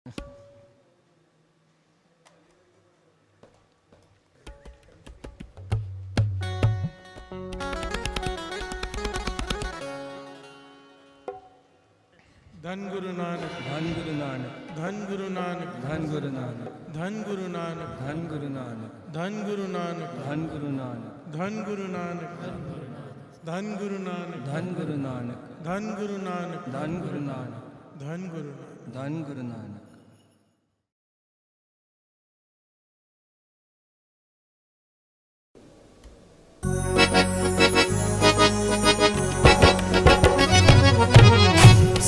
धन गुरु नानक, धन गुरु नानक, धन गुरु नानक, धन गुरु नानक, धन गुरु नानक, धन गुरु नानक, धन गुरु नानक, धन गुरु नानक, धन गुरु नानक, धन गुरु नानक, धन गुरु नानक, धन गुरु नानक, धन गुरु नानक, धन गुरु नानक। धन Guru Nanak.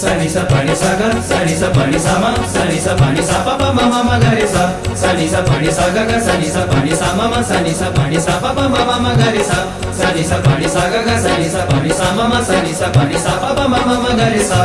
Sani sa pani sa ga, sani sa pani sa ma, sani sa pani sa pa pa ma ma ma ga re sa. Sani sa pani sa ga ga, sani sa pani sa ma ma, sani sa pani sa pa pa ma ma ma ga re sa. Sani sa pani sa ga ga, sani sa pani sa ma ma, sani sa pani sa pa pa ma ma ma ga re sa.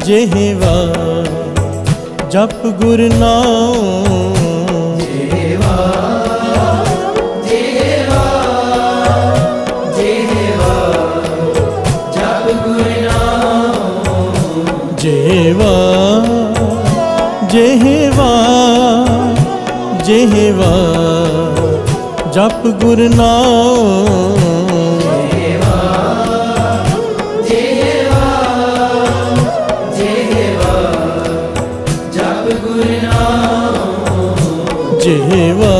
जेहवा जप गुरु नाम, जेहवा जेहवा जेहवा जप गुरु नाम, जेहवा जेहवा जेहवा जप गुरु नाम। जेहवा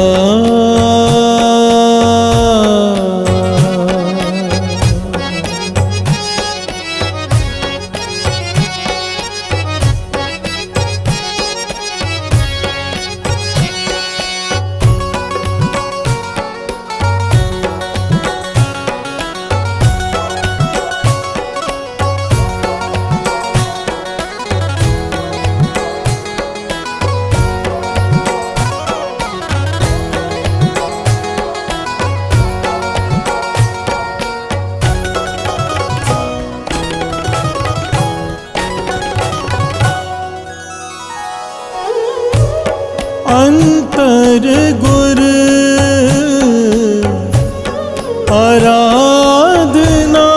अंतर गुर आराधना,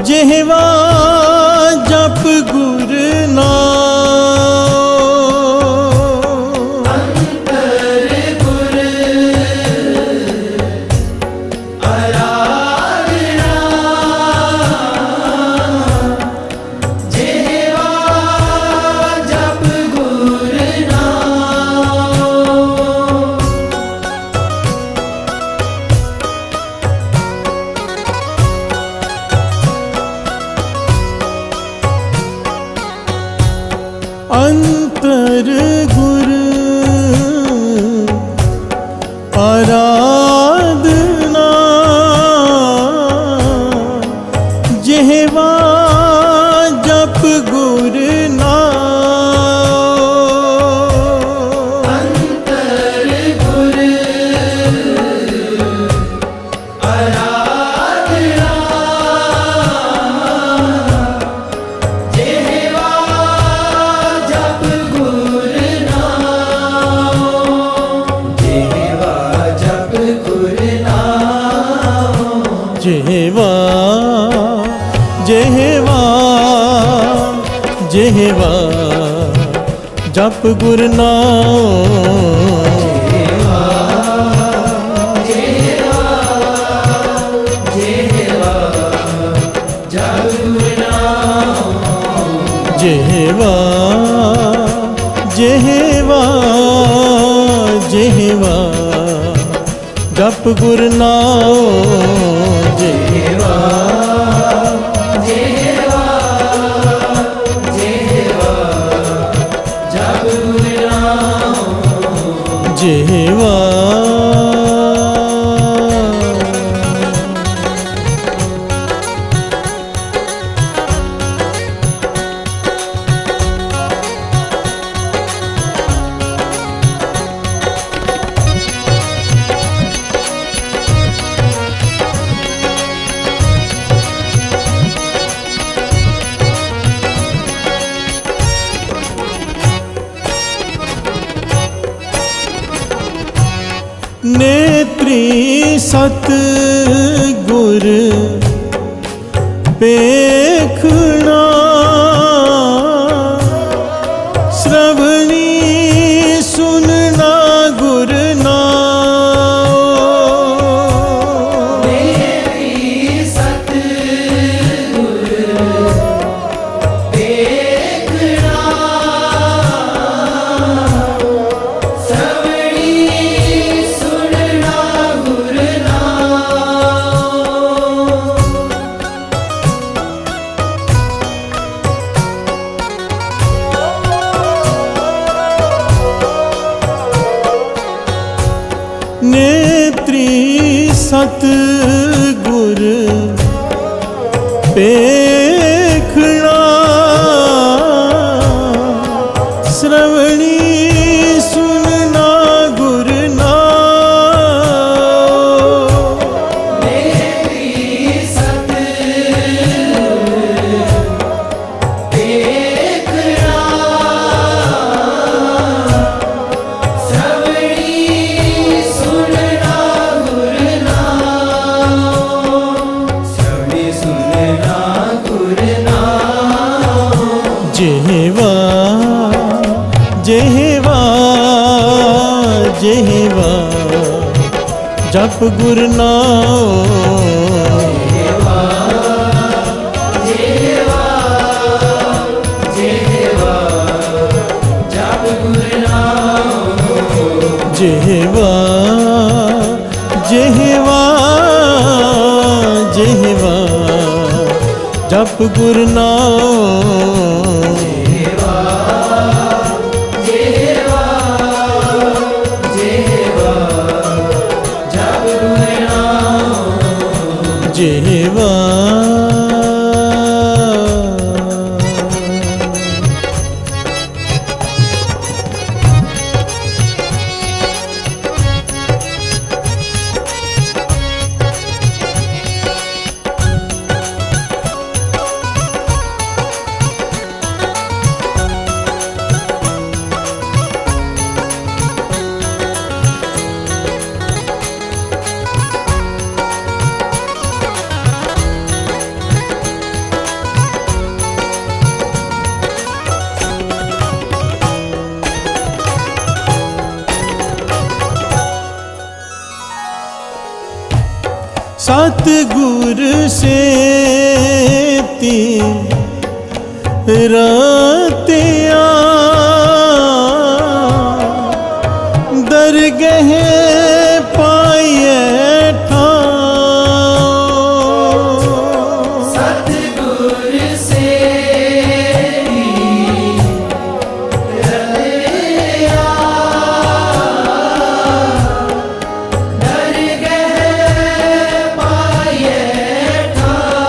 जेहवा जप गुर नाम। अंतर गुर आराधना, जेहवा जप गुर नाम। अंतर गुर आराधना, जेहवा जप गुर नाम। अंतर गुर आराधना, जेहवा जप गुर नाम, जेहवा जप गुर नाम। जेहवा जेहवा जेहवा जप गुर नाम। ਜਿਹਵਾ ਜਪ ਗੁਰ ਨਾਉ ਜਿਹਵਾ ਜਿਹਵਾ ਜਿਹਵਾ ਜਪ ਗੁਰ ਨਾਉ ਜਿਹਵਾ नेत्री सत गुर पेखना श्रवणी सुनना गुर नाम नेत्री सत गुर देखना श्रवणी सुनना गुर नेत्री सत गुर पेखना श्रवणी सुनना गुर नाम नेत्री सत गुर देखना श्रवणी सुनना गुर श्रवणी सुनना गुर ਜਿਹਵਾ ਜਿਹਵਾ ਜਿਹਵਾ ਜਪ ਗੁਰ ਨਾਉ ਜਿਹਵਾ ਜਿਹਵਾ ਜਿਹਵਾ ਜਪ ਗੁਰ ਜਿਹਵਾ ਜਿਹਵਾ ਜਿਹਵਾ ਜਪ ਗੁਰ ਨਾਉ ਜਿਹਵਾ ਜਿਹਵਾ ਜਿਹਵਾ ਜਪ ਗੁਰ ਜਿਹਵਾ सतगुर से ती रतिया दरगह पाइए ठाव सतगुर से रतिया दरगह पाइए ठाव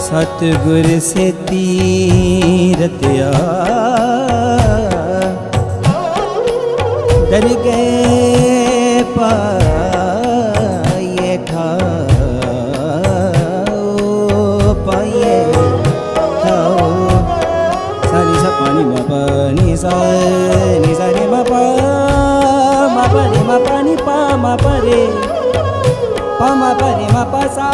सतगुर से तीरतया डर गए पाए ठाओ पाए ठाओ सानी सा पानी मा पानी सा नी सा रे मा पा रे मा पानी पा मा पा रे मा पा सा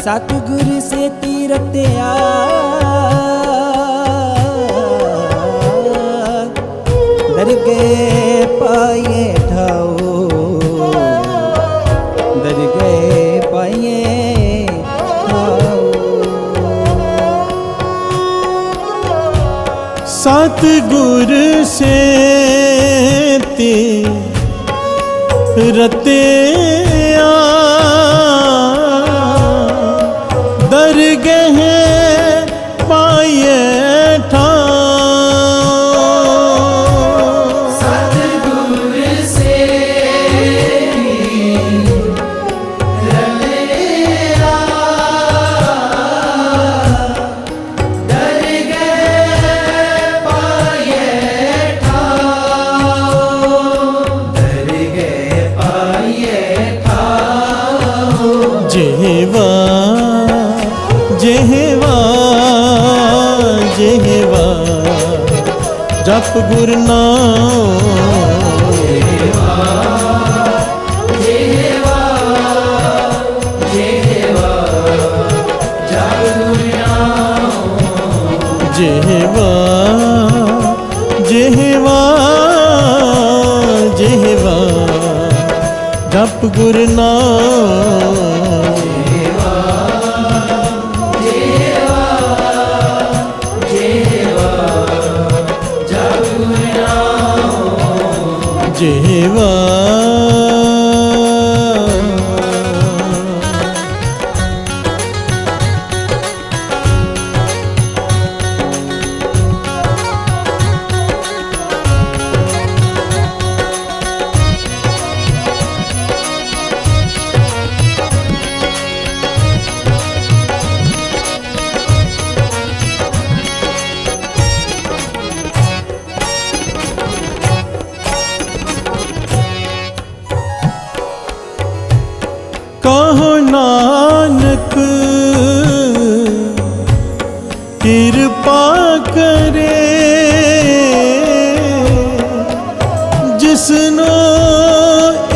सतगुर से तीरतया डर दरगे पाए ठाओ दरगे पाए ठाओ। सतगुर से ते रते दरगह पाए ठाओ। सतगुर से रते दरगह पाए ठाओ। दरगह पाए ठाओ। जेहवा जेहवा जेहवा जप गुर नाम। जेहवा जेहवा जप गुर नाम। जेहवा जेहवा जेहवा जप गुर नाम। जेहवा कहो नानक कृपा करे जिसनो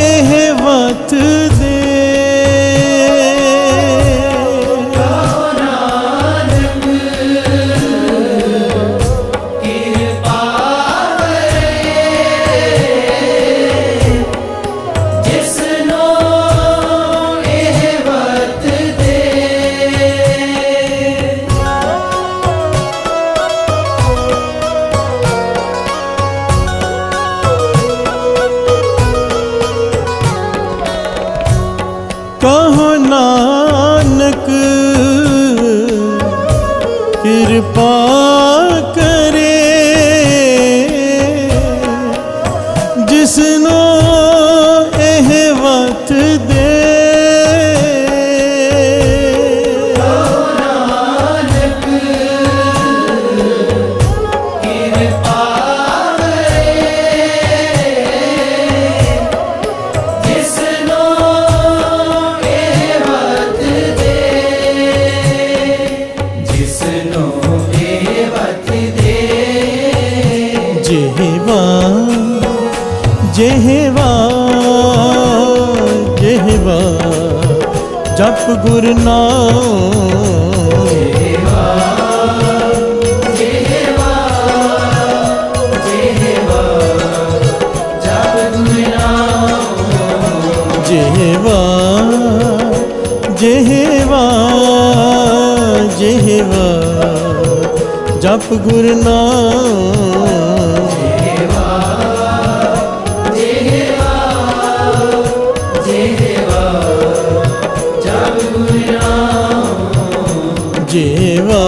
एह वत दे। कहो नानक कृपा करे जिसनो एह वत दे। जेहवा जेहवा जेहवा जप गुर नाम। जेहवा जेहवा जप गुर नाम। जेहवा जेहवा जेहवा जप गुर नाम। जेहवा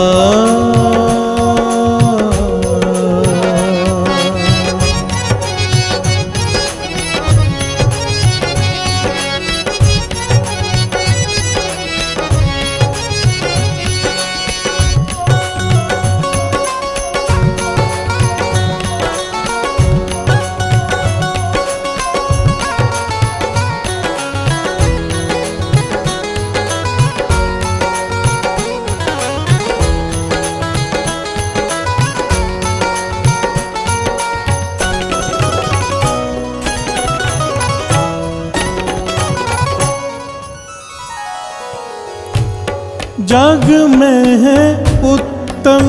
जग में है उत्तम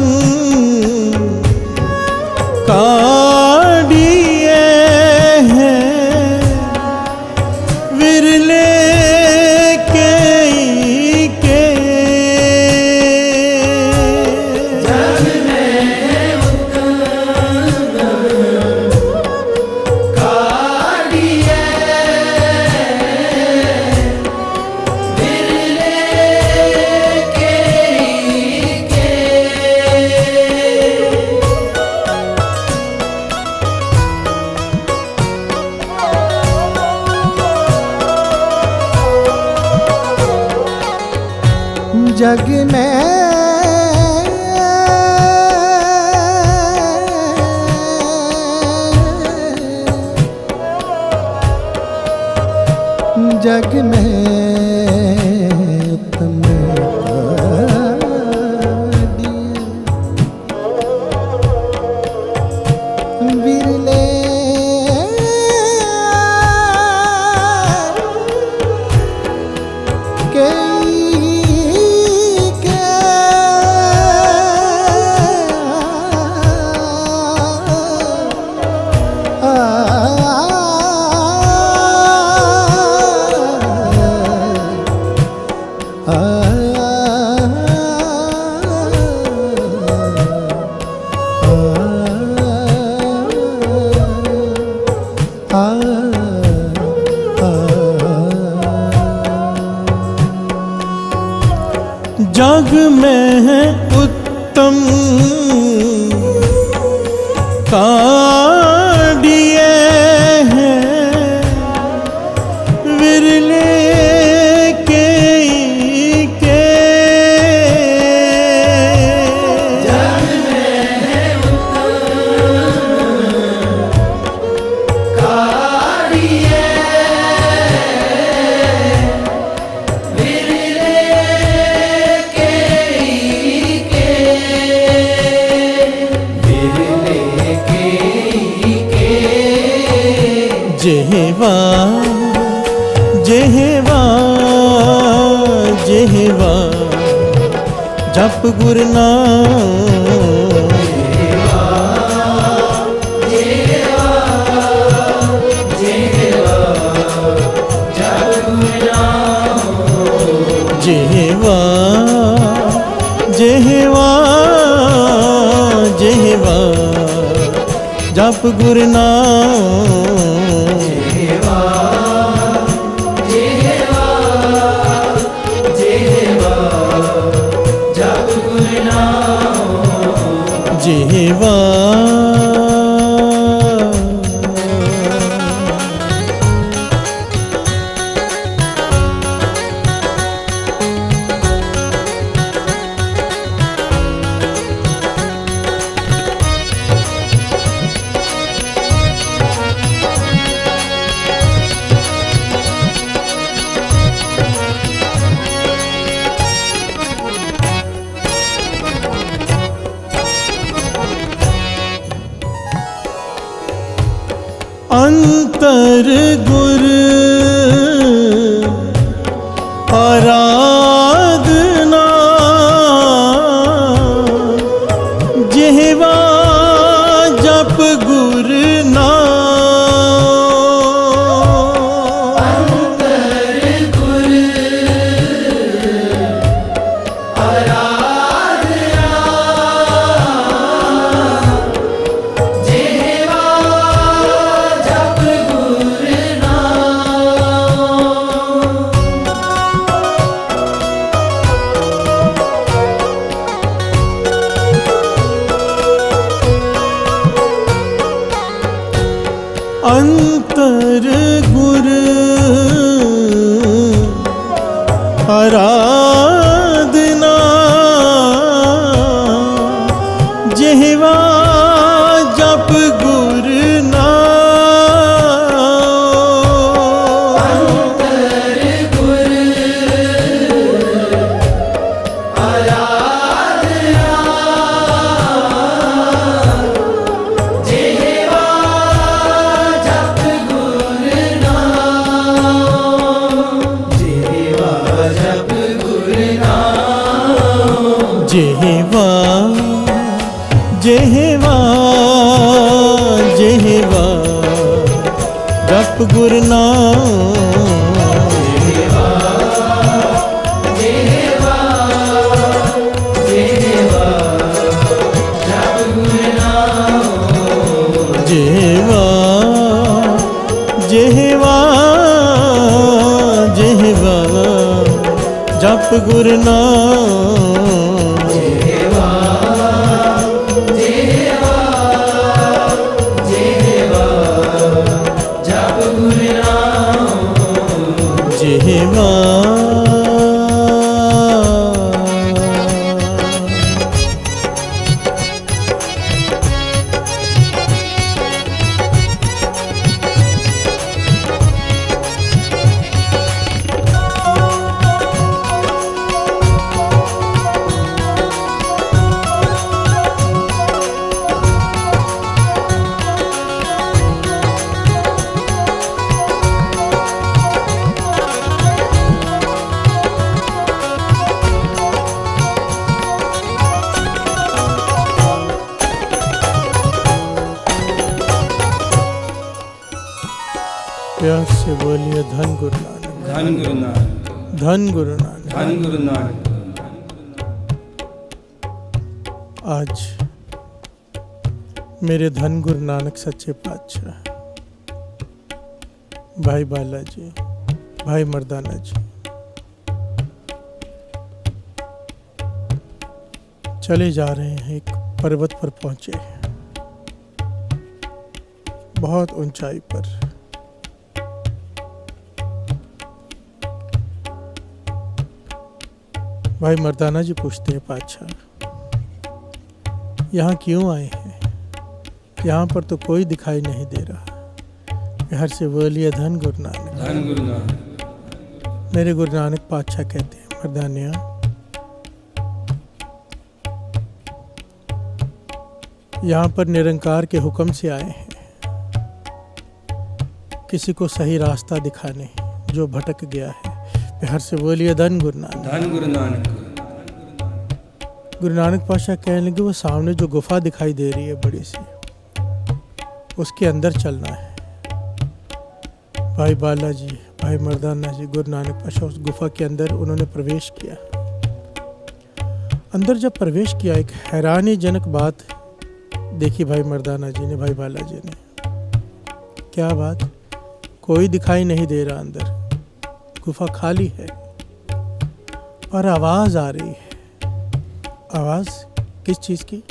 काढ़िए जग में उत्तम विरले जग में है उत्तम काडिये हैं विरले के जग में है उत्तम काडिये जेहवा जेहवा जेहवा जप गुर नाम जेहवा जेहवा जेहवा जप गुर नाम जेहवा अंतर गुर आराधना जेहवा जप गुर नाम अंतर गुर आराधना जेहवा जप गुर अंतर गुर आराधना जेहवा जप गुर नाम अंतर गुर आराधना जेहवा जप गुर नाम जेहवा जप गुर नाम जेहवा जेहवा जेहवा जप गुर नाम जेहवा जेहवा जेहवा जप गुर नाम जेहवा जेहवा जेहवा जप गुर नाम जेहवा जेहवा जेहवा जप गुर नाम जेहवा प्यार से बोलिए धन गुरु नानक, धन गुरु नानक, धन गुरु नानक। धन गुरु नानक। आज मेरे धन गुरु नानक सच्चे पातशाह भाई बालाजी, भाई मर्दाना जी चले जा रहे हैं। एक पर्वत पर पहुंचे हैं, बहुत ऊंचाई पर। भाई मर्दाना जी पूछते हैं, पातशाह यहाँ क्यों आए हैं? यहाँ पर तो कोई दिखाई नहीं दे रहा। हर से बोलिए धन गुरु नानक, धन गुरु नानक। मेरे गुरु नानक पातशाह कहते हैं, मर्दानिया यहाँ पर निरंकार के हुक्म से आए हैं, किसी को सही रास्ता दिखाने जो भटक गया है। हर से बोलिए धन गुरु नानक, धन गुरु नानक। गुरु नानक पातशाह कहने लगे, वो सामने जो गुफा दिखाई दे रही है बड़ी सी, उसके अंदर चलना है। भाई बालाजी, भाई मर्दाना जी, गुरु नानक पातशाह उस गुफा के अंदर उन्होंने प्रवेश किया। अंदर जब प्रवेश किया, एक हैरानीजनक बात देखी भाई मर्दाना जी ने, भाई बालाजी ने। क्या बात? कोई दिखाई नहीं दे रहा अंदर, गुफा खाली है और आवाज आ रही है। आवाज किस चीज की?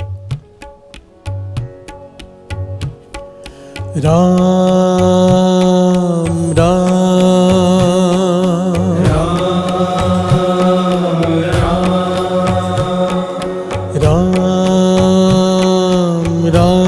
राम राम राम राम राम राम राम।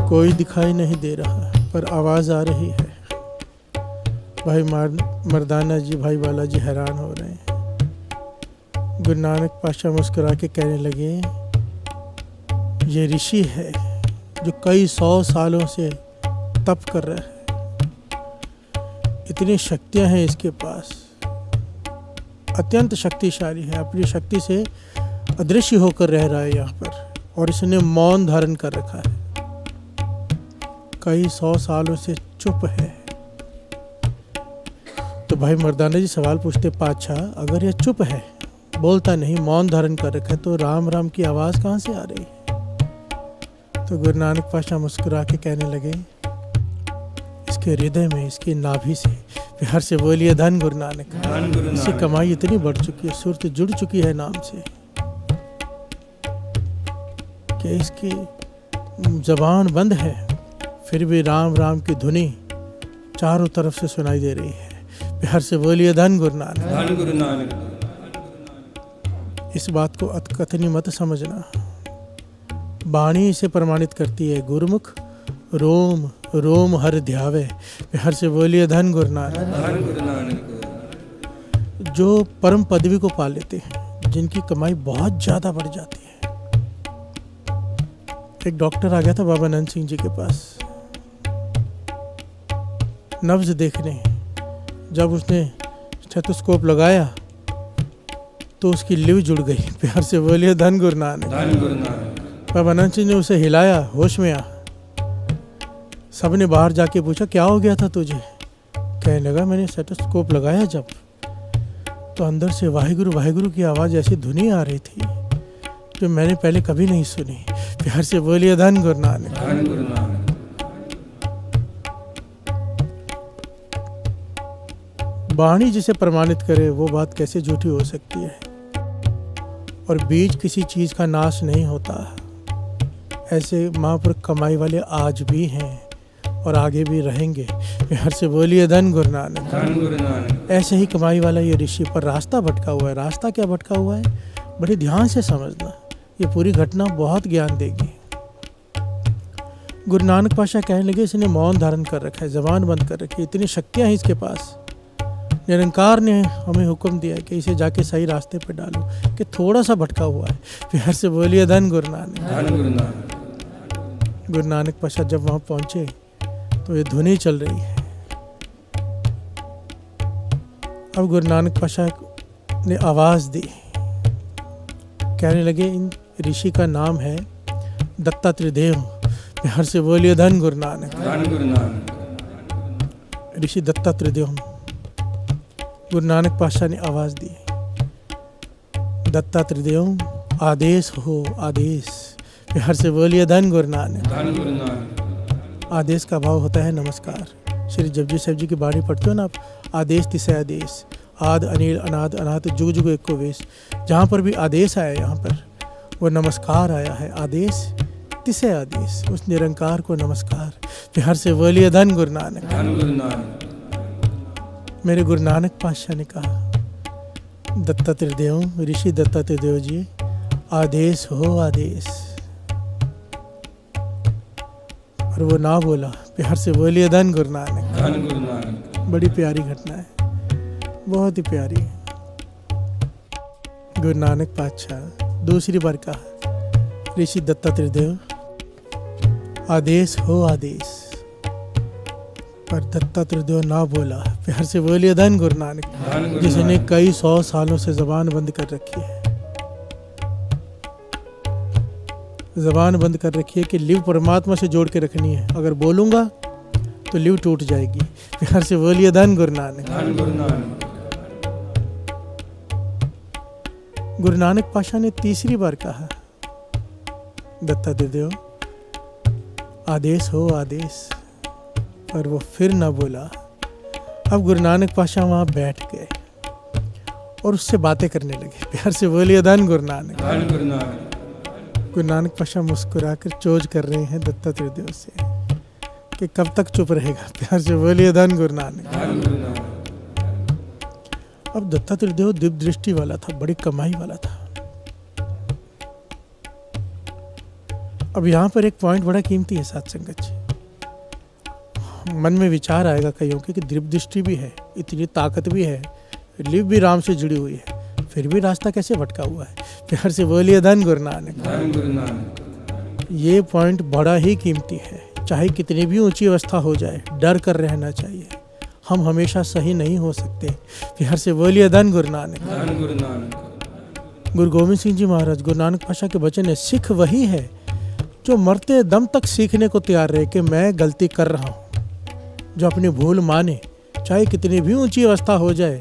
कोई दिखाई नहीं दे रहा पर आवाज आ रही है। भाई मर्दाना जी, भाई बालाजी हैरान हो रहे हैं। गुरु नानक पातशाह मुस्कुरा के कहने लगे, ये ऋषि है जो कई 100 सालों से तप कर रहा है। इतनी शक्तियां हैं इसके पास, अत्यंत शक्तिशाली है। अपनी शक्ति से अदृश्य होकर रह रहा है यहाँ पर, और इसने मौन धारण कर रखा है। कई 100 सालों से चुप है। तो भाई मर्दाना जी सवाल पूछते, पातशाह अगर ये चुप है, बोलता नहीं, मौन धारण कर रखा है, तो राम राम की आवाज कहाँ से आ रही है? तो गुरु नानक पातशाह मुस्कुरा के कहने लगे, इसके हृदय में, इसकी नाभि से। हर से बोलिए धन गुरु नानक, धन गुरु इसकी नानक। कमाई इतनी बढ़ चुकी है, सुरत जुड़ चुकी है नाम से, कि इसकी जबान बंद है, फिर भी राम राम की धुनी चारों तरफ से सुनाई दे रही है। हर से बोलिए धन गुरु नानक, धन गुरु नानक। इस बात को अतकथनी मत समझना, वाणी इसे प्रमाणित करती है। गुरुमुख रोम रोम हर ध्यावे। हर से बोलिए धन गुरु नानक, धन गुरु नानक। जो परम पदवी को पा लेते हैं, जिनकी कमाई बहुत ज्यादा बढ़ जाती है। एक डॉक्टर आ गया था बाबा नंद सिंह जी के पास नब्ज देखने। जब उसने स्टेथोस्कोप लगाया तो उसकी लिव जुड़ गई। प्यार से बोलिए धन गुरु नानक, धन गुरु नानक। बाबा नंद सिंह ने उसे हिलाया, होश में आ। सबने बाहर जाके पूछा, क्या हो गया था तुझे? कहने लगा, मैंने स्टेथोस्कोप लगाया जब, तो अंदर से वाहिगुरु वाहिगुरु की आवाज़ ऐसी धुनी आ रही थी जो मैंने पहले कभी नहीं सुनी। प्यार से बोलिए धन गुरु नानक, धन गुरु नानक। वाणी जिसे प्रमाणित करे वो बात कैसे झूठी हो सकती है? और बीज किसी चीज़ का नाश नहीं होता। ऐसे महापुरुष कमाई वाले आज भी हैं और आगे भी रहेंगे। हर से बोलिए धन गुरु नानक। धन गुरु नानक। ऐसे ही कमाई वाला ये ऋषि, पर रास्ता भटका हुआ है। रास्ता क्या भटका हुआ है, बड़े ध्यान से समझना, ये पूरी घटना बहुत ज्ञान देगी। गुरु नानक पाशा कहने लगे इसने मौन धारण कर रखा है, जबान बंद कर रखी है, इतनी शक्तियाँ हैं इसके पास। निरंकार ने हमें हुक्म दिया कि इसे जाके सही रास्ते पर डालो, कि थोड़ा सा भटका हुआ है। फिर से बोलिए धन गुरु नानक। धन गुरु नानक। गुरु नानक पाशा जब वहाँ पहुँचे तो ये धुनी चल रही है। अब गुरु नानक पाशा ने आवाज़ दी, कहने लगे इन ऋषि का नाम है दत्तात्रेय देव। हर से बोलिए धन गुरु नानक। धन गुरु नानक। ऋषि दत्तात्रेय देव। गुरु नानक पातशाह ने आवाज़ दी, दत्तात्रेय देव आदेश हो आदेश। हर से बोलिए धन गुरु नानक। धन गुरु नानक। आदेश का भाव होता है नमस्कार। श्री जपजी साहिब जी की बाणी पढ़ते हो ना आप, आदेश तिसे आदेश, आद अनिल अनाद अनाथ जुग जुग एको वेश। जहाँ पर भी आदेश आया यहाँ पर वो नमस्कार आया है। आदेश तिसे आदेश, उस निरंकार को नमस्कार। हर से बोलिए धन गुरु नानक। धन गुरु नानक। मेरे गुरु नानक पातशाह ने कहा, दत्तात्रेय देव, ऋषि दत्तात्रेय देव जी, आदेश हो आदेश। और वो ना बोला। प्यार से बोलिए धन गुरु नानक। धन गुरु नानक। बड़ी प्यारी घटना है, बहुत ही प्यारी। गुरु नानक पातशाह दूसरी बार कहा, ऋषि दत्तात्रेय देव आदेश हो आदेश। पर दत्तात्रेय देव ना बोला। प्यार से बोलिए धन गुरु नानक। धन गुरु जिसने नानक। कई 100 सालों से जबान बंद कर रखी है, जबान बंद कर रखी है कि लिव परमात्मा से जोड़ के रखनी है। अगर बोलूंगा तो लिव टूट जाएगी। प्यार से बोलिए धन गुरु नानक। धन गुरु नानक। गुरु नानक पातशाह ने तीसरी बार कहा, दत्तात्रेय देव आदेश हो आदेश। पर वो फिर ना बोला। अब गुरु नानक पातशाह वहाँ बैठ गए और उससे बातें करने लगे। प्यार से बोलिए धन गुरु नानक। धन गुरु नानक। गुरु नानक पातशाह मुस्कुराकर चोज कर रहे हैं दत्तात्रेय देव से कि कब तक चुप रहेगा। प्यार से बोलिए धन गुरु नानक। धन गुरु नानक। अब दत्तात्रेय देव दिव्य दृष्टि वाला था, बड़ी कमाई वाला था। अब यहाँ पर एक पॉइंट बड़ा कीमती है साथ संगत जी। मन में विचार आएगा कईयों के कि दिव्य दृष्टि भी है, इतनी ताकत भी है, लिव भी राम से जुड़ी हुई है, फिर भी रास्ता कैसे भटका हुआ है। प्यार से बोलिए धन गुरु नानक। धन गुरु नानक। ये पॉइंट बड़ा ही कीमती है। चाहे कितनी भी ऊंची अवस्था हो जाए, डर कर रहना चाहिए। हम हमेशा सही नहीं हो सकते। प्यार से बोलिए धन गुरु नानक। धन गुरु नानक। गुरु गोविंद सिंह जी महाराज, गुरु नानक पातशाह के वचन है, सिख वही है जो मरते दम तक सीखने को तैयार रहे कि मैं गलती कर रहा हूँ, जो अपनी भूल माने, चाहे कितनी भी ऊंची अवस्था हो जाए,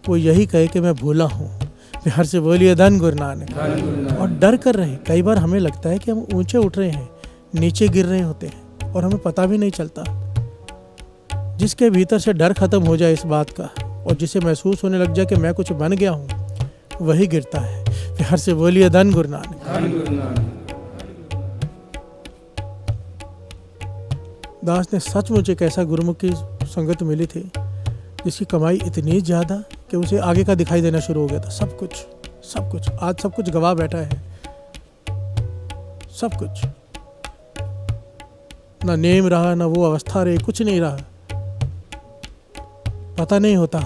वो यही कहे कि मैं भूला हूँ। प्यार से बोलिए धन गुरु नानक। धन गुरु नानक। और डर कर रहे। कई बार हमें लगता है कि हम ऊंचे उठ रहे हैं, नीचे गिर रहे होते हैं और हमें पता भी नहीं चलता। जिसके भीतर से डर खत्म हो जाए इस बात का और जिसे महसूस होने लग जाए कि मैं कुछ बन गया हूँ, वही गिरता है। प्यार से बोलिए धन गुरु नानक। धन गुरु नानक। दास ने सचमुच एक ऐसा गुरुमुख की संगत मिली थी जिसकी कमाई इतनी ज़्यादा कि उसे आगे का दिखाई देना शुरू हो गया था। सब कुछ आज सब कुछ गवा बैठा है। सब कुछ, ना नेम रहा, ना वो अवस्था रही, कुछ नहीं रहा। पता नहीं होता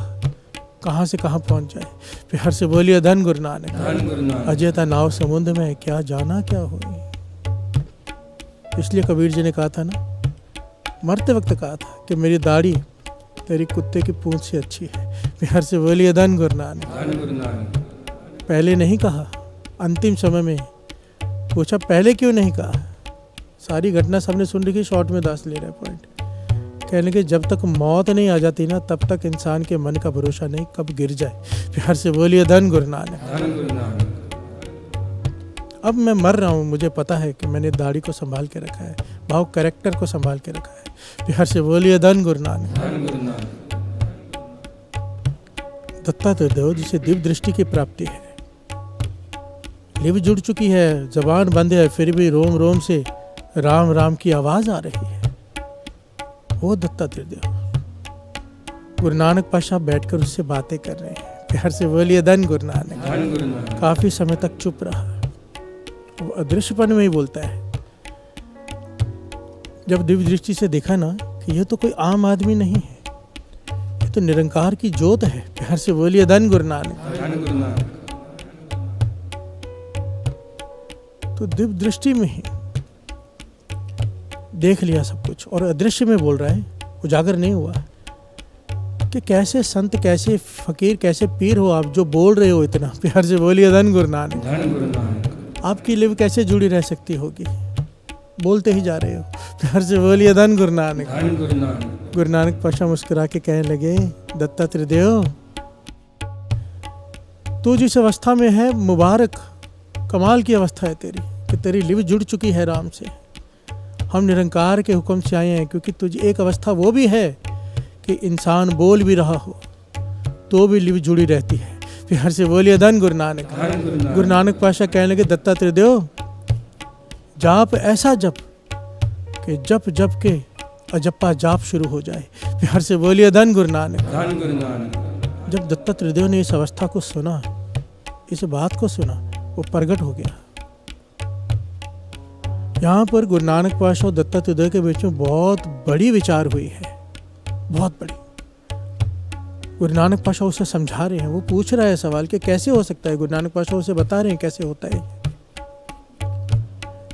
कहाँ से कहाँ पहुँच जाए। प्यार से बोलिए धन गुरु नानक। धन गुरु नानक। अजयता नाव समुद्र में, क्या जाना क्या हुई। इसलिए कबीर जी ने कहा था ना, मरते वक्त कहा था कि मेरी दाढ़ी तेरी कुत्ते की पूंछ से अच्छी है। प्यार से बोलिए धन गुरु नानक। धन गुरु नानक। पहले नहीं कहा, अंतिम समय में पूछा पहले क्यों नहीं कहा। सारी घटना सबने सुन रही, शॉर्ट में दास ले रहा है पॉइंट। कहने के जब तक मौत नहीं आ जाती ना, तब तक इंसान के मन का भरोसा नहीं कब गिर जाए। प्यार से बोलिए धन गुरु नानक। धन गुरु नानक। अब मैं मर रहा हूँ, मुझे पता है कि मैंने दाढ़ी को संभाल के रखा है, भाव कैरेक्टर को संभाल के रखा है। प्यार से बोलिए धन गुरु नानक। धन गुरु नानक। दत्तात्रेय देव जिसे दिव्य दृष्टि की प्राप्ति है, लिव जुड़ चुकी है, जबान बंद है, फिर भी रोम रोम से राम राम की आवाज आ रही है। वो दत्तात्रेय देव। गुरु नानक पातशाह बैठकर उससे बातें कर रहे हैं, प्यार से बोलिए धन गुरु नानक। काफी समय तक चुप रहा, वो अदृश्यपन में ही बोलता है। जब दिव्य दृष्टि से देखा ना कि ये तो कोई आम आदमी नहीं है, ये तो निरंकार की ज्योत है, प्यार से बोलिए धन गुरु नानक। तो दिव्य दृष्टि में ही देख लिया सब कुछ, और अदृश्य में बोल रहा है, उजागर नहीं हुआ कि कैसे संत, कैसे फकीर, कैसे पीर हो आप, जो बोल रहे हो इतना, प्यार से बोलिए धन गुरु नानक। आपकी लिव कैसे जुड़ी रह सकती होगी, बोलते ही जा रहे हो, प्यार से बोलिए धन गुरु नानक। गुरु नानक पातशाह मुस्कुरा के कहने लगे, दत्तात्रेय देव तू जिस अवस्था में है, मुबारक, कमाल की अवस्था है तेरी, कि तेरी लिव जुड़ चुकी है राम से। हम निरंकार के हुक्म से आए हैं, क्योंकि तुझे एक अवस्था वो भी है कि इंसान बोल भी रहा हो तो भी लिव जुड़ी रहती है, प्यार से बोलिए धन गुरु नानक। गुरु नानक पातशाह कहने लगे, दत्तात्रेय देव जाप ऐसा जप कि जप जप के अजप्पा जाप शुरू हो जाए, प्यार से बोलिए धन गुरु नानक। जब दत्तात्रेय देव ने इस अवस्था को सुना, इस बात को सुना, वो प्रगट हो गया। यहाँ पर गुरु नानक पातशाह और दत्तात्रेय देव के बीच में बहुत बड़ी विचार हुई है, बहुत बड़ी। गुरु नानक पातशाह उसे समझा रहे हैं, वो पूछ रहा है सवाल कि कैसे हो सकता है। गुरु नानक पातशाह उसे बता रहे हैं कैसे होता है,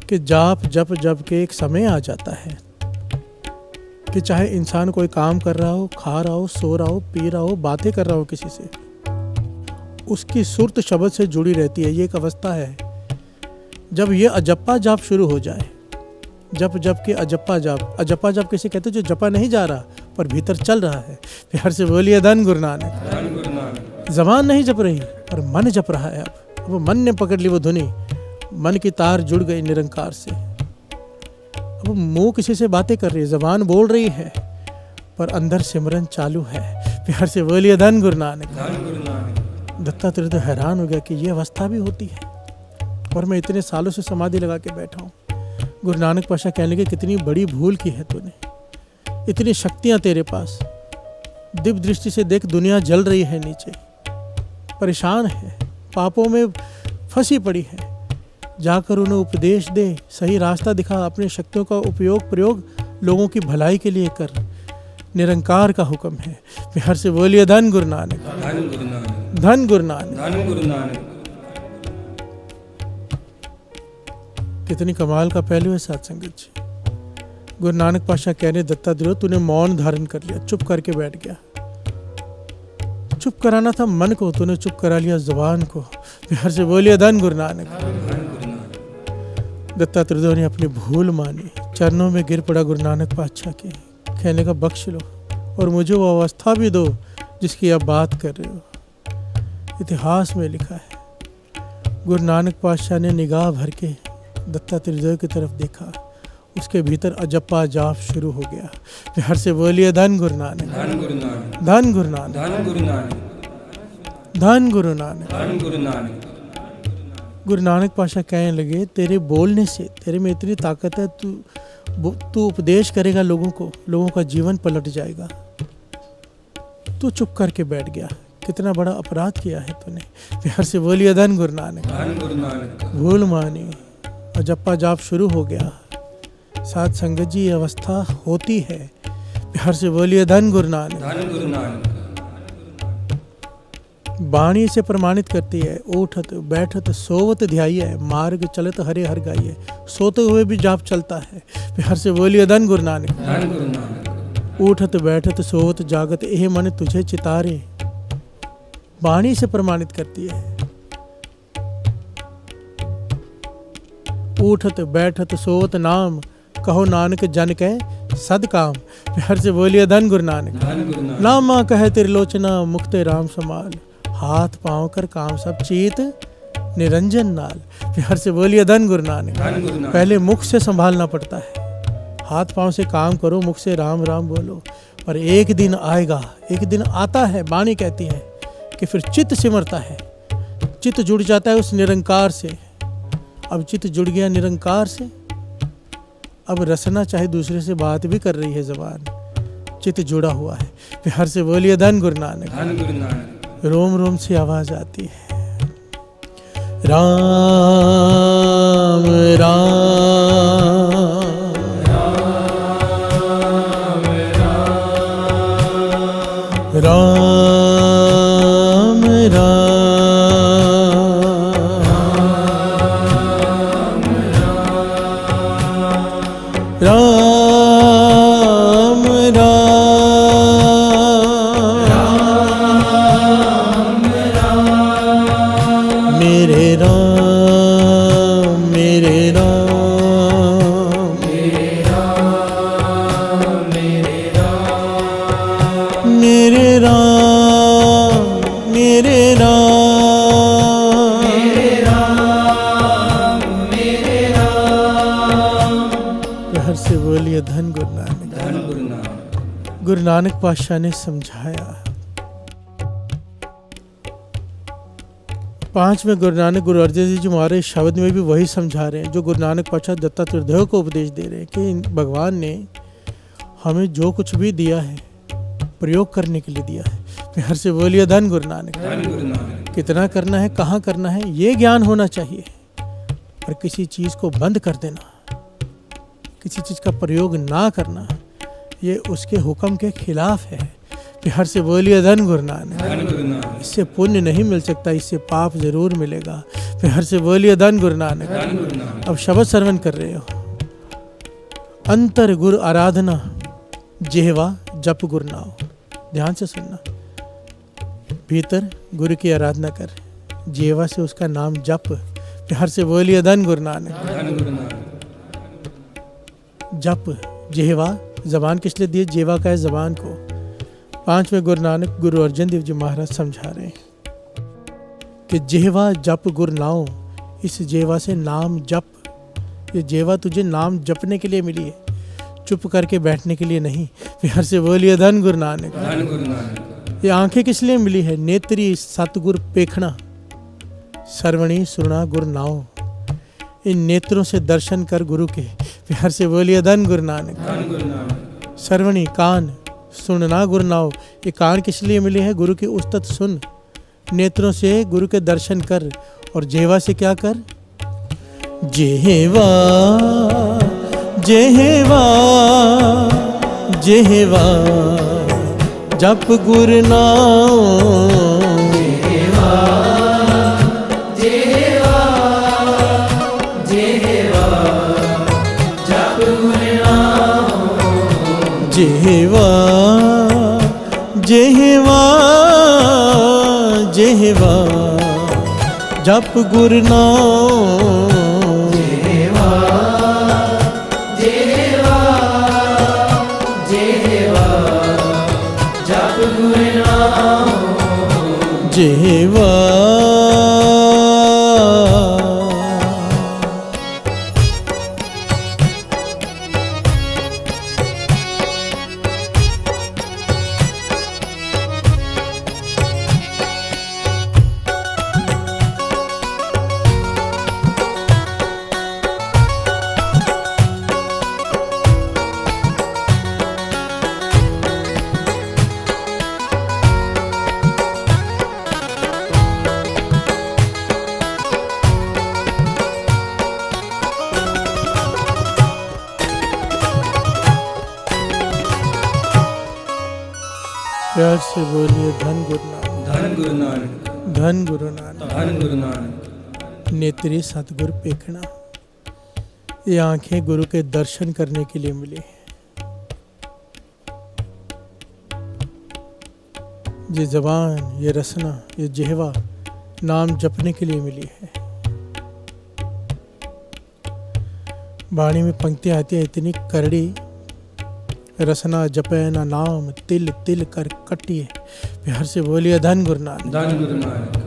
कि जाप जप जप के एक समय आ जाता है कि चाहे इंसान कोई काम कर रहा हो, खा रहा हो, सो रहा हो, पी रहा हो, बातें कर रहा हो किसी से, उसकी सुरत शब्द से जुड़ी रहती है। ये एक अवस्था है। जब ये अजप्पा जाप शुरू हो जाए, जप जप के अजप्पा जाप, अजप्पा जाप किसे कहते हैं, जो जपा नहीं जा रहा पर भीतर चल रहा है, प्यार से बोलिए धन गुरु नानक। जबान नहीं जप रही पर मन जप रहा है। अब वो मन ने पकड़ ली वो धुनी, मन की तार जुड़ गई निरंकार से। अब मुंह किसी से बातें कर रही है, जबान बोल रही है पर अंदर सिमरन चालू है, प्यार से बोलिए धन गुरु नानक। दत्तात्रेय तो हैरान हो गया कि ये अवस्था भी होती है, और मैं इतने सालों से समाधि लगा के बैठा हूँ। गुरु नानक पातशाह कहने लगे, कितनी बड़ी भूल की है तूने, इतनी शक्तियाँ तेरे पास, दिव्य दृष्टि से देख दुनिया जल रही है नीचे, परेशान है, पापों में फंसी पड़ी है, जाकर उन्हें उपदेश दे, सही रास्ता दिखा, अपनी शक्तियों का उपयोग प्रयोग लोगों की भलाई के लिए कर, निरंकार का हुक्म है, प्यार से बोलिए धन गुरु नानक। धन गुरु नानक। कितनी कमाल का पहलू है साथ संगत जी। गुरु नानक पातशाह कह रहे, दत्तात्रेय तूने मौन धारण कर लिया, चुप करके बैठ गया। चुप कराना था मन को, तूने चुप करा लिया जुबान को, प्यार से बोलिए धन गुरु नानक। दत्तात्रेय ने अपनी भूल मानी, चरणों में गिर पड़ा गुरु नानक पातशाह के, कहने का बख्श लो और मुझे वो अवस्था भी दो जिसकी आप बात कर रहे हो। इतिहास में लिखा है, गुरु नानक पातशाह ने निगाह भर के दत्तात्रेय की तरफ देखा, उसके भीतर अजप्पा जाप शुरू हो गया, प्यार से बोलिए धन गुरु नानक। धन गुरु नानक। धन गुरु नानक। गुरु नानक पातशाह कहने लगे, तेरे बोलने से, तेरे में इतनी ताकत है, तू उपदेश करेगा लोगों को, लोगों का जीवन पलट जाएगा। तू चुप करके बैठ गया, कितना बड़ा अपराध किया है तूने, प्यार से बोलिए धन गुरु नानक। भूल मानी, अजप्पा जाप शुरू हो गया। साथ संगत जी, ये अवस्था होती है, प्यार से बोलिए धन गुरु नानक। वाणी से प्रमाणित करती है, उठत बैठत सोवत ध्याइए, मार्ग चलत हरे हर गाइए, सोते हुए भी जाप चलता है, प्यार से बोलिए धन गुरु नानक। उठत बैठत सोवत जागत एह मन तुझे चितारे, वाणी से प्रमाणित करती है। उठत बैठत सोवत नाम, कहो नानक जन कह सद काम, प्यार से बोलिए धन गुरु नानक। नामा कहे त्रिलोचना, मुक्ते राम समाल, हाथ पांव कर काम सब चीत निरंजन नाल, प्यार से बोलिए धन गुरु नानक। पहले मुख से संभालना पड़ता है, हाथ पांव से काम करो, मुख से राम राम बोलो, पर एक दिन आएगा, एक दिन आता है, वाणी कहती है कि फिर चित्त सिमरता है, चित्त जुड़ जाता है उस निरंकार से। अब चित्त जुड़ गया निरंकार से, अब रसना चाहे दूसरे से बात भी कर रही है जबान, चित्त जुड़ा हुआ है। प्यार से बोलिए धन गुरु नानक। धन गुरु नानक। रोम रोम से आवाज आती है, राम राम राम राम राम राम मेरे राम मेरे राम मेरे राम मेरे राम प्यार से बोलिए धन गुरु नानक। धन गुरु नानक। गुरु नानक पातशाह ने समझाया। पांचवें गुरु नानक गुरु अर्जन देव जी हमारे शब्द में भी वही समझा रहे हैं जो गुरु नानक पातशाह दत्तात्रेय देव को उपदेश दे रहे हैं कि भगवान ने हमें जो कुछ भी दिया है प्रयोग करने के लिए दिया है। प्यार से बोलिए धन गुरु नानक। धन गुरु नानक। कितना करना है, कहाँ करना है, ये ज्ञान होना चाहिए। और किसी चीज़ को बंद कर देना, किसी चीज़ का प्रयोग ना करना, ये उसके हुक्म के खिलाफ है। प्यार से बोलिए धन गुरु नानक। धन गुरु नानक। इससे पुण्य नहीं मिल सकता, इससे पाप जरूर मिलेगा। प्यार से बोलिए धन गुरु नानक। धन गुरु नानक। अब शब्द श्रवण कर रहे हो। अंतर गुरु आराधना जेहवा जप गुरु नाम। ध्यान से सुनना। भीतर गुरु की आराधना कर, जेवा से उसका नाम जप। प्यार से बोलिए धन गुरु नानक। धन गुरु नानक। जप जेहवा जबान किस लिए दिए? जेवा का है जबान को। पांचवें गुरु नानक गुरु अर्जन देव जी महाराज समझा रहे हैं कि जेवा जप गुरु नाओ। इस जेवा से नाम जप। ये जेवा तुझे नाम जपने के लिए मिली है, चुप करके बैठने के लिए नहीं। प्यार से बोलिए धन गुरु नानक। धन गुरु नानक। ये आंखें किस लिए मिली है? नेत्री सतगुर पेखना, सर्वणी सुरना गुरु नाओ। इन नेत्रों से दर्शन कर गुरु के। प्यार से बोलिए धन गुरु नानक। धन गुरु नानक। सर्वणी कान, सुनना गुरु नाओ। ये कान किस लिए मिले हैं? गुरु के उस्तत सुन। नेत्रों से गुरु के दर्शन कर। और जेवा से क्या कर? जेवा जेहवा जेहवा जप गुरु नाम। जेहवा जेहवा जेहवा जप गुरु नाम। जेहवा जेहवा जेहवा जप गुरु नाम। जेवा प्यार से बोलिए धन गुरु नानक। धन गुरु नानक। धन गुरु नानक। धन गुरु नानक। नेत्री सतगुर पेखना। ये आंखें गुरु के दर्शन करने के लिए मिली। ये जबान, ये रसना, ये जेहवा नाम जपने के लिए मिली है। वाणी में पंक्तियां आती है इतनी करड़ी। रसना जपे न नाम, तिल तिल कर कटिए। प्यार से बोलिए धन गुरु नानक। धन गुरु नानक।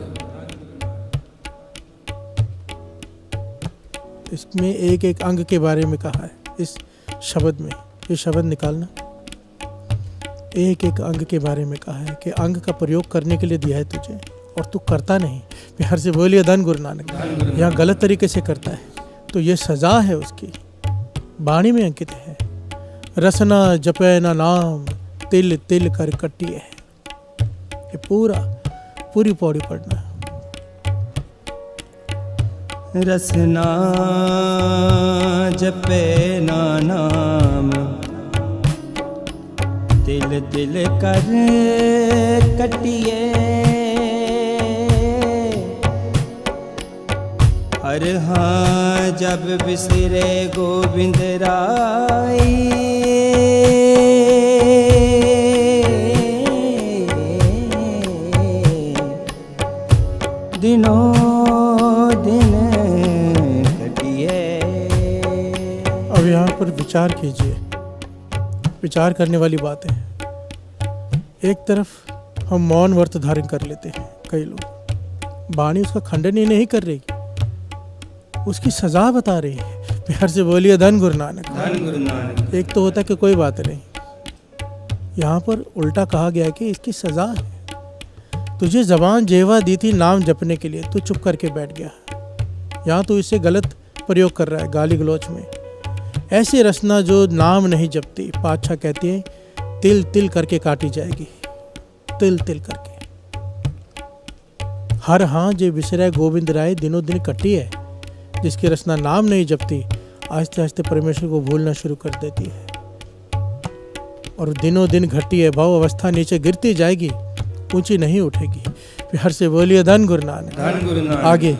इसमें एक एक अंग के बारे में कहा है इस शब्द में। ये शब्द निकालना। एक एक अंग के बारे में कहा है कि अंग का प्रयोग करने के लिए दिया है तुझे और तू करता नहीं। प्यार से बोलिए धन गुरु नानक। यहाँ गलत तरीके से करता है तो ये सजा है उसकी। वाणी में अंकित है। रसना जपे न नाम, तिल तिल कर कटिए। ये पूरी पौड़ी पढ़ना। रसना जपे ना नाम, तिल तिल कर कटिए। हर हाँ जब बिसरे गोविंद राय, दिनों दिन कटिए। अब यहाँ पर विचार कीजिए, विचार करने वाली बात है। एक तरफ हम मौन व्रत धारण कर लेते हैं, कई लोग वाणी उसका खंडन ही नहीं कर रही, उसकी सजा बता रही है। प्यार से बोलिए धन गुरु नानक। धन गुरु नानक। एक तो होता है कि कोई बात नहीं, यहाँ पर उल्टा कहा गया है कि इसकी सजा है। तुझे जबान जेवा दी थी नाम जपने के लिए, तू चुप करके बैठ गया। यहाँ तू इससे गलत प्रयोग कर रहा है, गाली गलौच में। ऐसी रसना जो नाम नहीं जपती, पातशाह कहती है तिल तिल करके काटी जाएगी, तिल तिल करके। हर हाँ जे विसरे गोविंद राय, दिनों दिन कटी है। जिसकी रसना नाम नहीं जपती, आहिस्ते आहिस्ते परमेश्वर को भूलना शुरू कर देती है और दिनों दिन घटी है। भाव अवस्था नीचे गिरती जाएगी, ऊंची नहीं उठेगी। प्यार से बोलिए धन गुरु नानक। धन गुरु नानक। आगे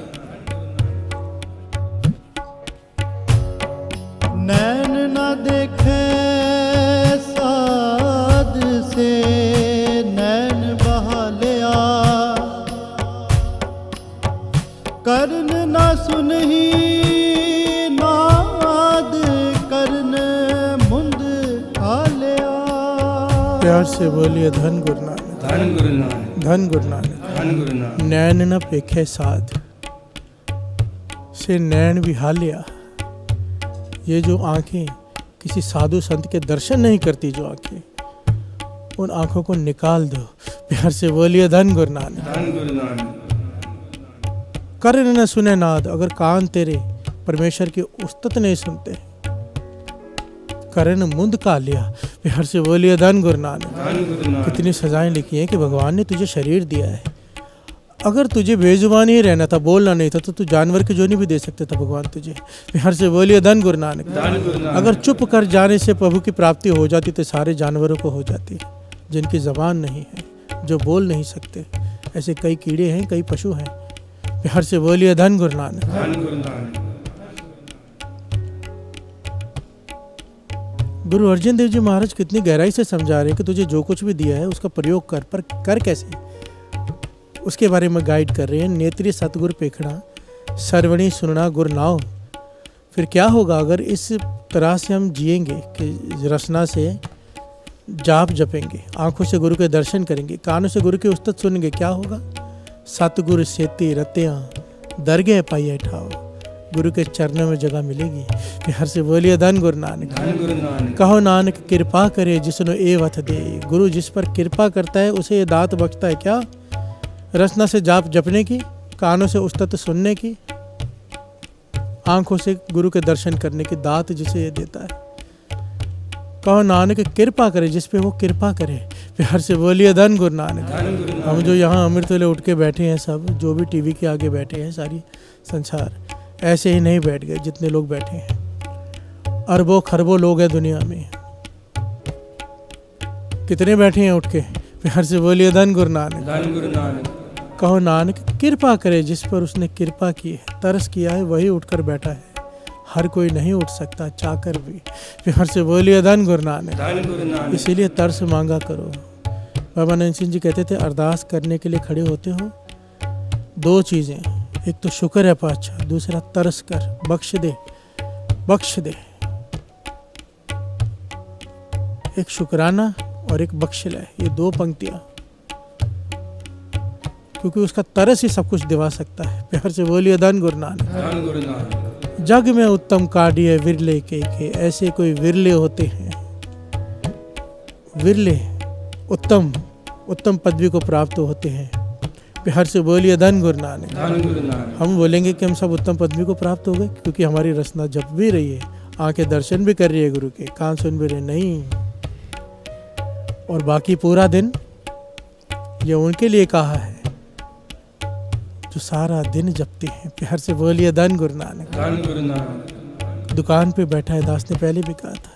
नैन न देखे साध से, नैन बहा लिया। कर्ण न सुनही नाद, कर्ण मुंद खा लिया। प्यार से बोलिए धन गुरु नानक। धन गुरु नानक। धन गुरु नानक। धन गुरु नानक। नैन न पेखे साध से नैन बिहा लिया। ये जो आंखें किसी साधु संत के दर्शन नहीं करती, जो आंखें, उन आंखों को निकाल दो। प्यार से बोलिए धन गुरु नानक। धन गुरु नानक। कर्ण न सुने नाद, अगर कान तेरे परमेश्वर की उस्तत नहीं सुनते, कर्ण मुंद का लिया। प्यार से बोलिए धन गुरु नानक। धन गुरु नानक। कितनी सजाएं लिखी हैं कि भगवान ने तुझे शरीर दिया है। अगर तुझे बेजुबान ही रहना था, बोलना नहीं था, तो तू जानवर की जोनी भी दे सकते था भगवान तुझे। प्यार से बोलिए धन गुरु नानक। धन गुरु नानक। अगर चुप कर जाने से प्रभु की प्राप्ति हो जाती तो सारे जानवरों को हो जाती, जिनकी जबान नहीं है, जो बोल नहीं सकते। ऐसे कई कीड़े हैं, कई पशु हैं। प्यार से बोलिए धन गुरु नानक। धन गुरु नानक। गुरु अर्जन देव जी महाराज कितनी गहराई से समझा रहे हैं कि तुझे जो कुछ भी दिया है उसका प्रयोग कर, पर कर कैसे, उसके बारे में गाइड कर रहे हैं। नेत्री सतगुरु पेखड़ा, सर्वणी सुनना गुरु नाव। फिर क्या होगा अगर इस तरह से हम जिएंगे कि रसना से जाप जपेंगे, आंखों से गुरु के दर्शन करेंगे, कानों से गुरु की उस्तत सुनेंगे, क्या होगा? सतगुरु सेती रतियाँ दरगे पाइए ठाओ, गुरु के चरणों में जगह मिलेगी। प्यार से बोलिए धन गुरु नानक। धन गुरु नानक। कहो नानक कृपा करे जिसनो ए वथ दे। गुरु जिस पर कृपा करता है उसे ये दात बख्शता है। क्या? रसना से जाप जपने की, कानों से उस्तत सुनने की, आंखों से गुरु के दर्शन करने की दात जिसे ये देता है। कहो नानक कृपा करे जिस पे वो कृपा करे। प्यार से बोलिए धन गुरु नानक। धन गुरु नानक। हम जो यहाँ अमृत वेले उठ के बैठे हैं, सब जो भी टीवी के आगे बैठे हैं, सारी संसार ऐसे ही नहीं बैठ गए जितने लोग बैठे हैं। अरबों खरबों लोग हैं दुनिया में, कितने बैठे हैं उठ के? प्यार से बोलिए धन गुरु नानक। धन गुरु नानक। कहो नानक कृपा करे जिस पर उसने कृपा की है, तरस किया है, वही उठकर बैठा है। हर कोई नहीं उठ सकता, चाकर भी। प्यार से बोलिए धन गुरु नानक। धन गुरु नानक। इसीलिए तरस मांगा करो। बाबा नंद सिंह जी कहते थे, अरदास करने के लिए खड़े होते हो, दो चीज़ें, एक तो शुक्र है पातशाह, दूसरा तरस कर, बख्श दे, बख्श दे। एक शुक्राना और एक बख्श ले, ये दो पंक्तियां, क्योंकि उसका तरस ही सब कुछ दिवा सकता है। प्यार से बोलिए धन गुरु नानक। धन गुरु नानक। जग में उत्तम काढ़िए विरले के ऐसे कोई विरले होते हैं, विरले उत्तम उत्तम पदवी को प्राप्त होते हैं। प्यार से बोलिए धन गुरु नानक। धन गुरु नानक। हम बोलेंगे कि हम सब उत्तम पदवी को प्राप्त हो गए क्योंकि हमारी रसना जप भी रही है, आंखें दर्शन भी कर रही है गुरु के, कान सुन भी रहे, नहीं। और बाकी पूरा दिन ये उनके लिए कहा है जो सारा दिन जपते हैं। प्यार से बोलिए धन गुरु नानक। धन गुरु नानक। दुकान पे बैठा है, दास ने पहले भी कहा था,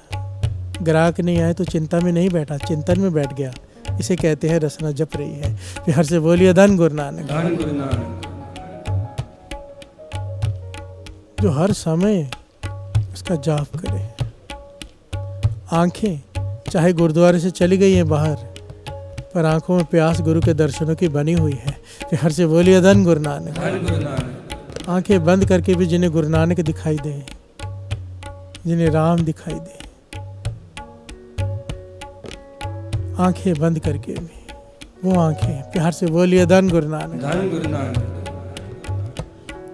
ग्राहक नहीं आए तो चिंता में नहीं बैठा, चिंतन में बैठ गया, इसे कहते हैं रसना जप रही है। प्यार से बोलिए धन गुरु नानक। धन गुरु नानक। जो हर समय उसका जाप करे, आंखें चाहे गुरुद्वारे से चली गई हैं बाहर, पर आंखों में प्यास गुरु के दर्शनों की बनी हुई है। प्यार से बोलिए धन गुरु नानक। धन गुरु नानक। आंखें बंद करके भी जिन्हें गुरु नानक दिखाई दे, जिन्हें राम दिखाई दे, आंखें बंद करके भी वो आंखें, प्यार से बोलिए धन गुरु नानक। धन गुरु नानक।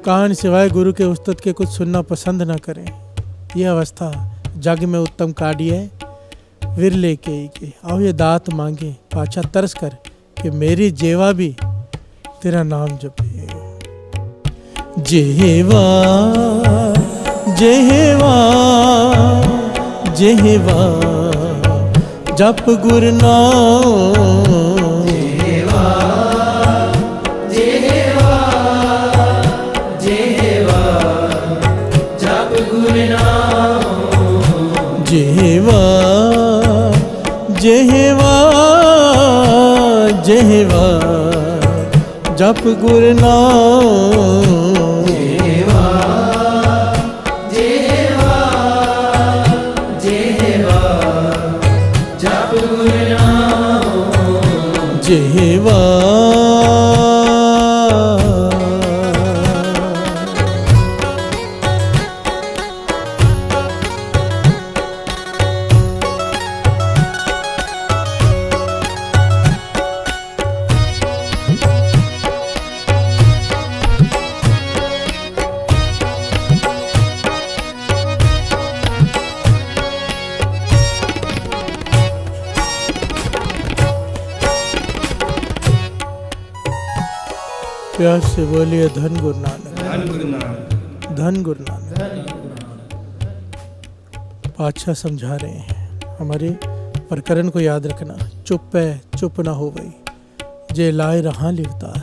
कान सिवाय गुरु के उस्तत के कुछ सुनना पसंद न करें, यह अवस्था जग में उत्तम काढ़िए विरले के। आओ ये दात मांगे पाछा तरस कर कि मेरी जेवा भी तेरा नाम जपे। जेवा जेवा जेवा जप गुरु नाम। जेवा जेवा जेवा जप गुरु नाम। जेवा जेवा जेवा जप गुरु नाम। जेवा जेवा जेवा जप गुरु नाम। जेवा प्यार से बोलिए धन गुरु नानक। धन गुरु नानक। धन गुरु नानक। पातशाह समझा रहे हैं हमारे प्रकरण को याद रखना। चुप है चुप ना हो गई, जे लाए रहा लिवतार।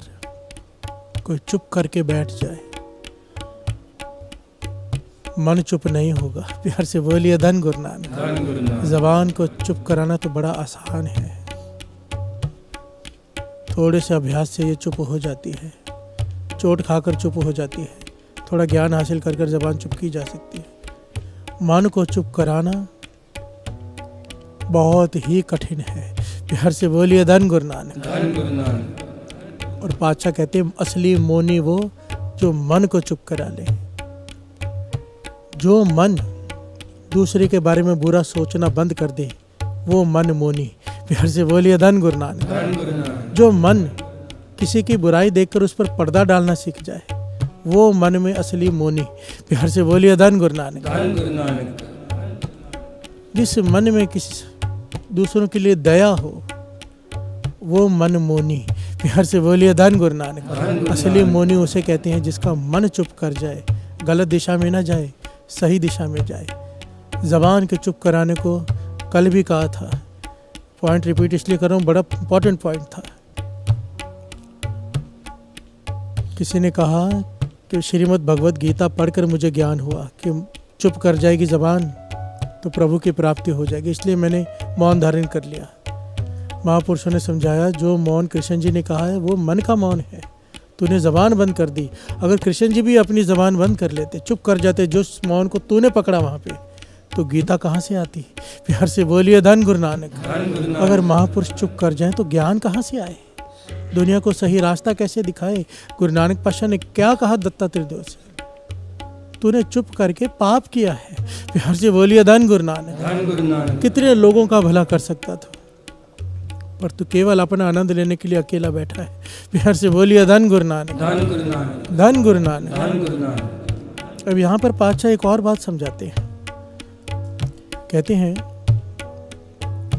कोई चुप करके बैठ जाए, मन चुप नहीं होगा। प्यार से बोलिए धन गुरु नानक। धन गुरु नानक। जबान को चुप कराना तो बड़ा आसान है, थोड़े से अभ्यास से ये चुप हो जाती है। चोट खाकर चुप हो जाती है, थोड़ा ज्ञान हासिल कर कर जबान चुप की जा सकती है। मन को चुप कराना बहुत ही कठिन है। प्यार से बोलिए धन गुरु नानक। धन गुरु नानक। और पातशाह कहते हैं असली मौनी वो जो मन को चुप करा ले। जो मन दूसरे के बारे में बुरा सोचना बंद कर दे वो मन मौनी। प्यार से बोलिए धन गुरु नानक। धन गुरु नानक। जो मन किसी की बुराई देखकर उस पर पर्दा डालना सीख जाए वो मन में असली मौनी। प्यार से बोलिए धन गुरु नानक। धन गुरु नानक। जिस मन में किसी दूसरों के लिए दया हो वो मन मौनी। प्यार से बोलिए धन गुरु नानक। असली मौनी उसे कहते हैं जिसका मन चुप कर जाए, गलत दिशा में ना जाए, सही दिशा में जाए। जबान के चुप कराने को कल भी कहा था, पॉइंट रिपीट इसलिए कर रहा हूँ, बड़ा इंपॉर्टेंट पॉइंट था। किसी ने कहा कि श्रीमद् भगवत गीता पढ़कर मुझे ज्ञान हुआ कि चुप कर जाएगी जबान तो प्रभु की प्राप्ति हो जाएगी, इसलिए मैंने मौन धारण कर लिया। महापुरुषों ने समझाया जो मौन कृष्ण जी ने कहा है वो मन का मौन है, तूने जबान बंद कर दी। अगर कृष्ण जी भी अपनी जबान बंद कर लेते, चुप कर जाते जो मौन को तूने पकड़ा वहाँ पे, तो गीता कहाँ से आती। प्यार से बोलिए धन गुरु नानक। अगर महापुरुष चुप कर जाएं तो ज्ञान कहाँ से आए, दुनिया को सही रास्ता कैसे दिखाए। गुरु नानक पातशाह ने क्या कहा दत्तात्रेय देव से, तूने चुप करके पाप किया है। प्यार से बोलिए धन गुरु नानक। धन गुरु नानक। कितने लोगों का भला कर सकता था, पर तू केवल अपना आनंद लेने के लिए अकेला बैठा है। प्यार से बोलिए धन गुरु नानक। धन गुरु नानक। धन गुरु नानक। धन गुरु नानक। अब यहाँ पर पातशाह एक और बात समझाते हैं, कहते हैं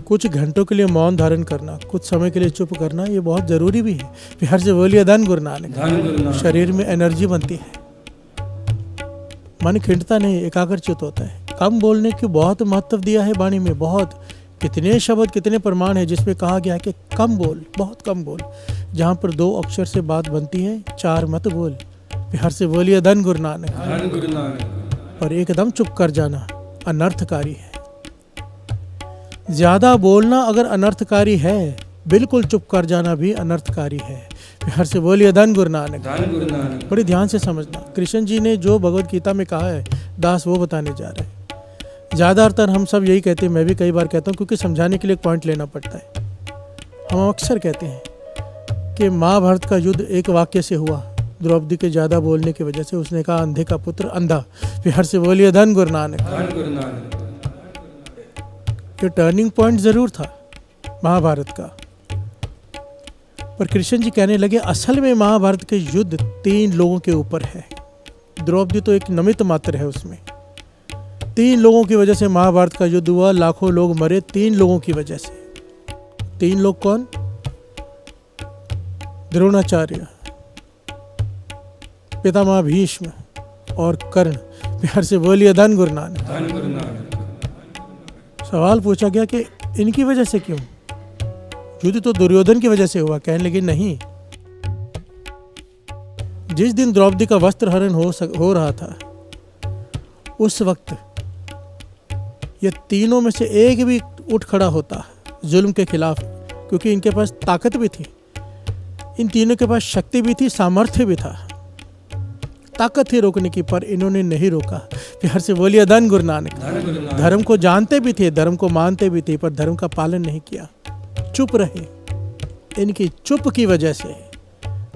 कुछ घंटों के लिए मौन धारण करना, कुछ समय के लिए चुप करना, ये बहुत जरूरी भी है। प्यार से बोलिए धन गुरु नानक। धन गुरु नानक। शरीर में एनर्जी बनती है, मन खिंडता नहीं, एकाग्रचित होता है। कम बोलने की बहुत महत्व दिया है वाणी में, बहुत। कितने शब्द, कितने प्रमाण है जिसमें कहा गया है कि कम बोल, बहुत कम बोल। जहाँ पर 2 अक्षर से बात बनती है, 4 मत बोल। बिहार से बोलिए धन गुरु नानक। धन गुरु नानक। और एकदम चुप कर जाना अनर्थकारी है। ज़्यादा बोलना अगर अनर्थकारी है, बिल्कुल चुप कर जाना भी अनर्थकारी है। बिहार से बोलिए धन गुरु नानक। धन गुरु नानक। बड़ी ध्यान से समझना, कृष्ण जी ने जो भगवत गीता में कहा है दास वो बताने जा रहे हैं। ज़्यादातर हम सब यही कहते हैं, मैं भी कई बार कहता हूँ, क्योंकि समझाने के लिए एक पॉइंट लेना पड़ता है। हम अक्सर कहते हैं कि महाभारत का युद्ध एक वाक्य से हुआ, द्रौपदी के ज़्यादा बोलने की वजह से। उसने कहा अंधे का पुत्र अंधा। बिहार से बोलिए धन गुरु नानक। धन गुरु नानक। ये टर्निंग पॉइंट ज़रूर था महाभारत का, पर कृष्ण जी कहने लगे असल में महाभारत के युद्ध 3 लोगों के ऊपर है। द्रौपदी तो एक निमित्त मात्र है उसमें। 3 लोगों की वजह से महाभारत का युद्ध हुआ, लाखों लोग मरे 3 लोगों की वजह से। 3 लोग कौन? द्रोणाचार्य, पितामह भीष्म और कर्ण। बिहार से बोलिए धन गुरु नानक। धन गुरु नानक। सवाल पूछा गया कि इनकी वजह से क्यों? युद्ध तो दुर्योधन की वजह से हुआ। कहने लगे नहीं, जिस दिन द्रौपदी का वस्त्र हरण हो रहा था, उस वक्त ये तीनों में से एक भी उठ खड़ा होता जुल्म के खिलाफ, क्योंकि इनके पास ताकत भी थी, इन तीनों के पास शक्ति भी थी, सामर्थ्य भी था, ताकत थी रोकने की, पर इन्होंने नहीं रोका। प्यार से बोलिए धन गुरु नानक। धर्म को जानते भी थे, धर्म को मानते भी थे, पर धर्म का पालन नहीं किया, चुप रहे। इनकी चुप की वजह से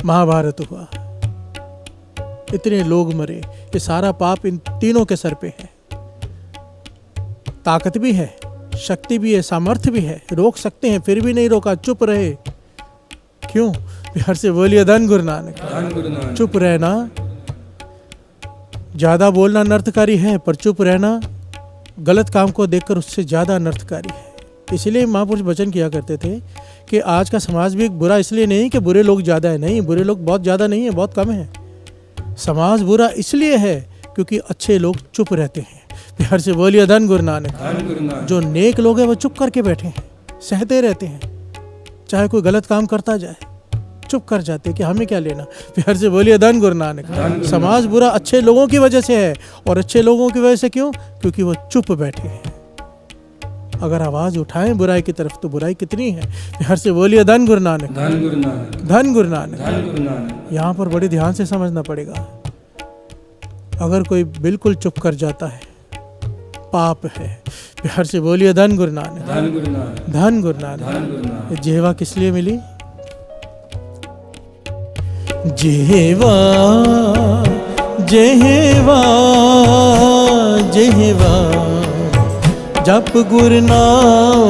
महाभारत हुआ, इतने लोग मरे। ये सारा पाप इन तीनों के सर पे है। ताकत भी है, शक्ति भी है, सामर्थ्य भी है, रोक सकते हैं, फिर भी नहीं रोका, चुप रहे। क्यों? बिहार से बोलिए धन गुरु नानक। धन गुरु नानक। चुप रहना, ज़्यादा बोलना अनर्थकारी है, पर चुप रहना गलत काम को देखकर उससे ज़्यादा अनर्थकारी है। इसलिए महापुरुष वचन किया करते थे कि आज का समाज भी बुरा इसलिए नहीं कि बुरे लोग ज़्यादा है, नहीं, बुरे लोग बहुत ज़्यादा नहीं है, बहुत कम है। समाज बुरा इसलिए है क्योंकि अच्छे लोग चुप रहते हैं। बिहार से बोलिए धन गुरु नानक। धन गुरु नानक। जो नेक लोग हैं वो चुप करके बैठे हैं, सहते रहते हैं, चाहे कोई गलत काम करता जाए चुप कर जाते कि हमें क्या लेना। बिहार से बोलिए धन गुरु नानक। समाज बुरा अच्छे लोगों की वजह से है, और अच्छे लोगों की वजह से क्यों? क्योंकि वो चुप बैठे हैं। अगर आवाज उठाएं बुराई की तरफ तो बुराई कितनी है। बिहार से बोलिए धन गुरु नानक। धन गुरु नानक। धन गुरु नानक। धन गुरु नानक। यहाँ पर बड़े ध्यान से समझना पड़ेगा। अगर कोई बिल्कुल चुप कर जाता है पाप है। बिहार से बोलिए धन गुरु नानक। धन गुरु नानक। धन गुरु नानक। धन गुरु नानक। ये जेवा किस लिए मिली? जेवा जेवा जेवा जप गुरु नाम।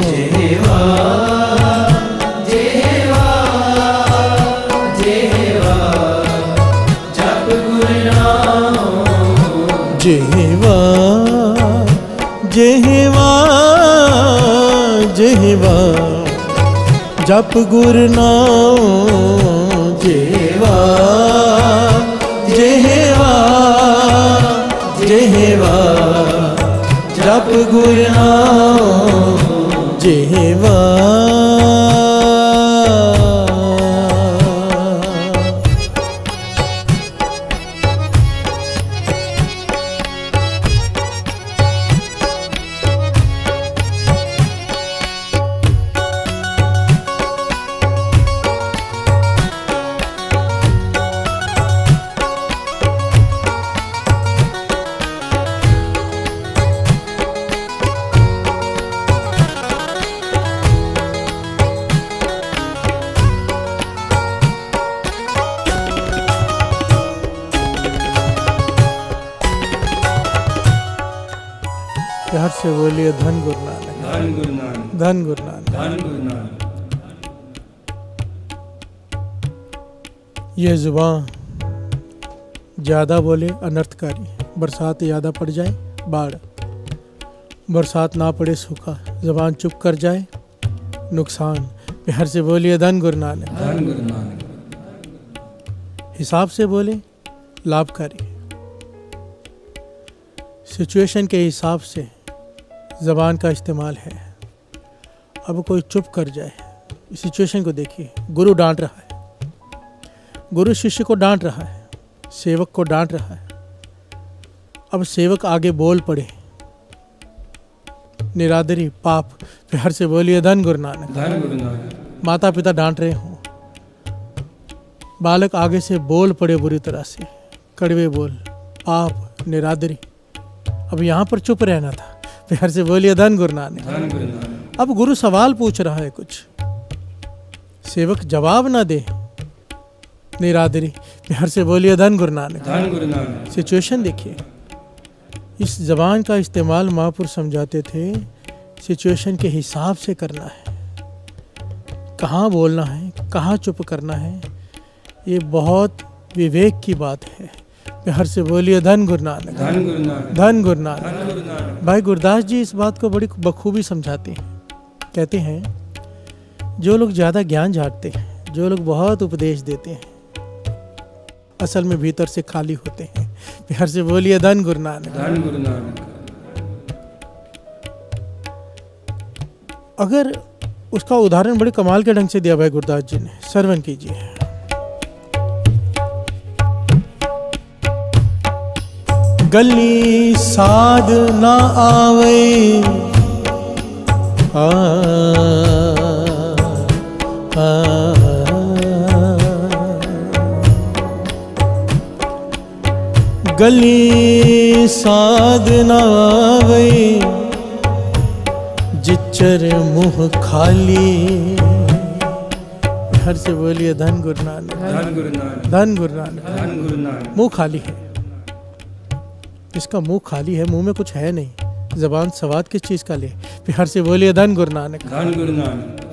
जेवा जेवा जेवा जप गुरु नाम। जेवा जेवा जेवा जप गुरु नाम। जेवा जेवा जेवा जप गुरु नाम। जेवा प्यार से बोलिए धन गुरु नानक। धन गुरु नानक। धन गुरु नानक। धन गुरु नानक। ये जुबान ज़्यादा बोले अनर्थकारी। बरसात ज़्यादा पड़ जाए बाढ़, बरसात ना पड़े सूखा, जुबान चुप कर जाए नुकसान। प्यार से बोलिए धन गुरु नानक। धन गुरु नानक। हिसाब से बोले लाभकारी, सिचुएशन के हिसाब से ज़बान का इस्तेमाल है। अब कोई चुप कर जाए, इस सिचुएशन को देखिए। गुरु डांट रहा है, गुरु शिष्य को डांट रहा है, सेवक को डांट रहा है। अब सेवक आगे बोल पड़े, निरादरी पाप, प्यार से बोलिए धन गुरु नानक। धन गुरु नानक। माता पिता डांट रहे हों, बालक आगे से बोल पड़े बुरी तरह से, कड़वे बोल, पाप, निरादरी। अब यहाँ पर चुप रहना था, प्यार से बोलिए धन गुरु नानक। धन गुरु नानक। अब गुरु सवाल पूछ रहा है कुछ, सेवक जवाब ना दे, निरादरी, प्यार से बोलिए धन गुरु नानक। धन गुरु नानक। सिचुएशन देखिए। इस जबान का इस्तेमाल महापुरुष समझाते थे सिचुएशन के हिसाब से करना है, कहाँ बोलना है, कहाँ चुप करना है। ये बहुत विवेक की बात है। प्यार से बोलिए धन गुरु नानक। धन गुरु नानक। धन गुरु नानक। धन गुरु नानक। भाई गुरदास जी इस बात को बड़ी बखूबी समझाते हैं। कहते हैं जो लोग ज़्यादा ज्ञान झाड़ते हैं, जो लोग बहुत उपदेश देते हैं, असल में भीतर से खाली होते हैं। प्यार से बोलिए धन गुरु नानक। धन गुरु नानक। अगर उसका उदाहरण बड़े कमाल के ढंग से दिया भाई गुरदास जी ने, श्रवण कीजिए। गली साध ना आवे, गली साध ना आवे, जिच्चर मुँह खाली। हर से बोलिए धन गुरु नानक। धन गुरु नानक। धन गुरु नानक। धन गुरु नानक। मुँह खाली है, इसका मुंह खाली है, मुंह में कुछ है नहीं। जबान सवाद किस चीज का ले? प्यार से बोलिए धन गुरु नानक। धन गुरु नानक।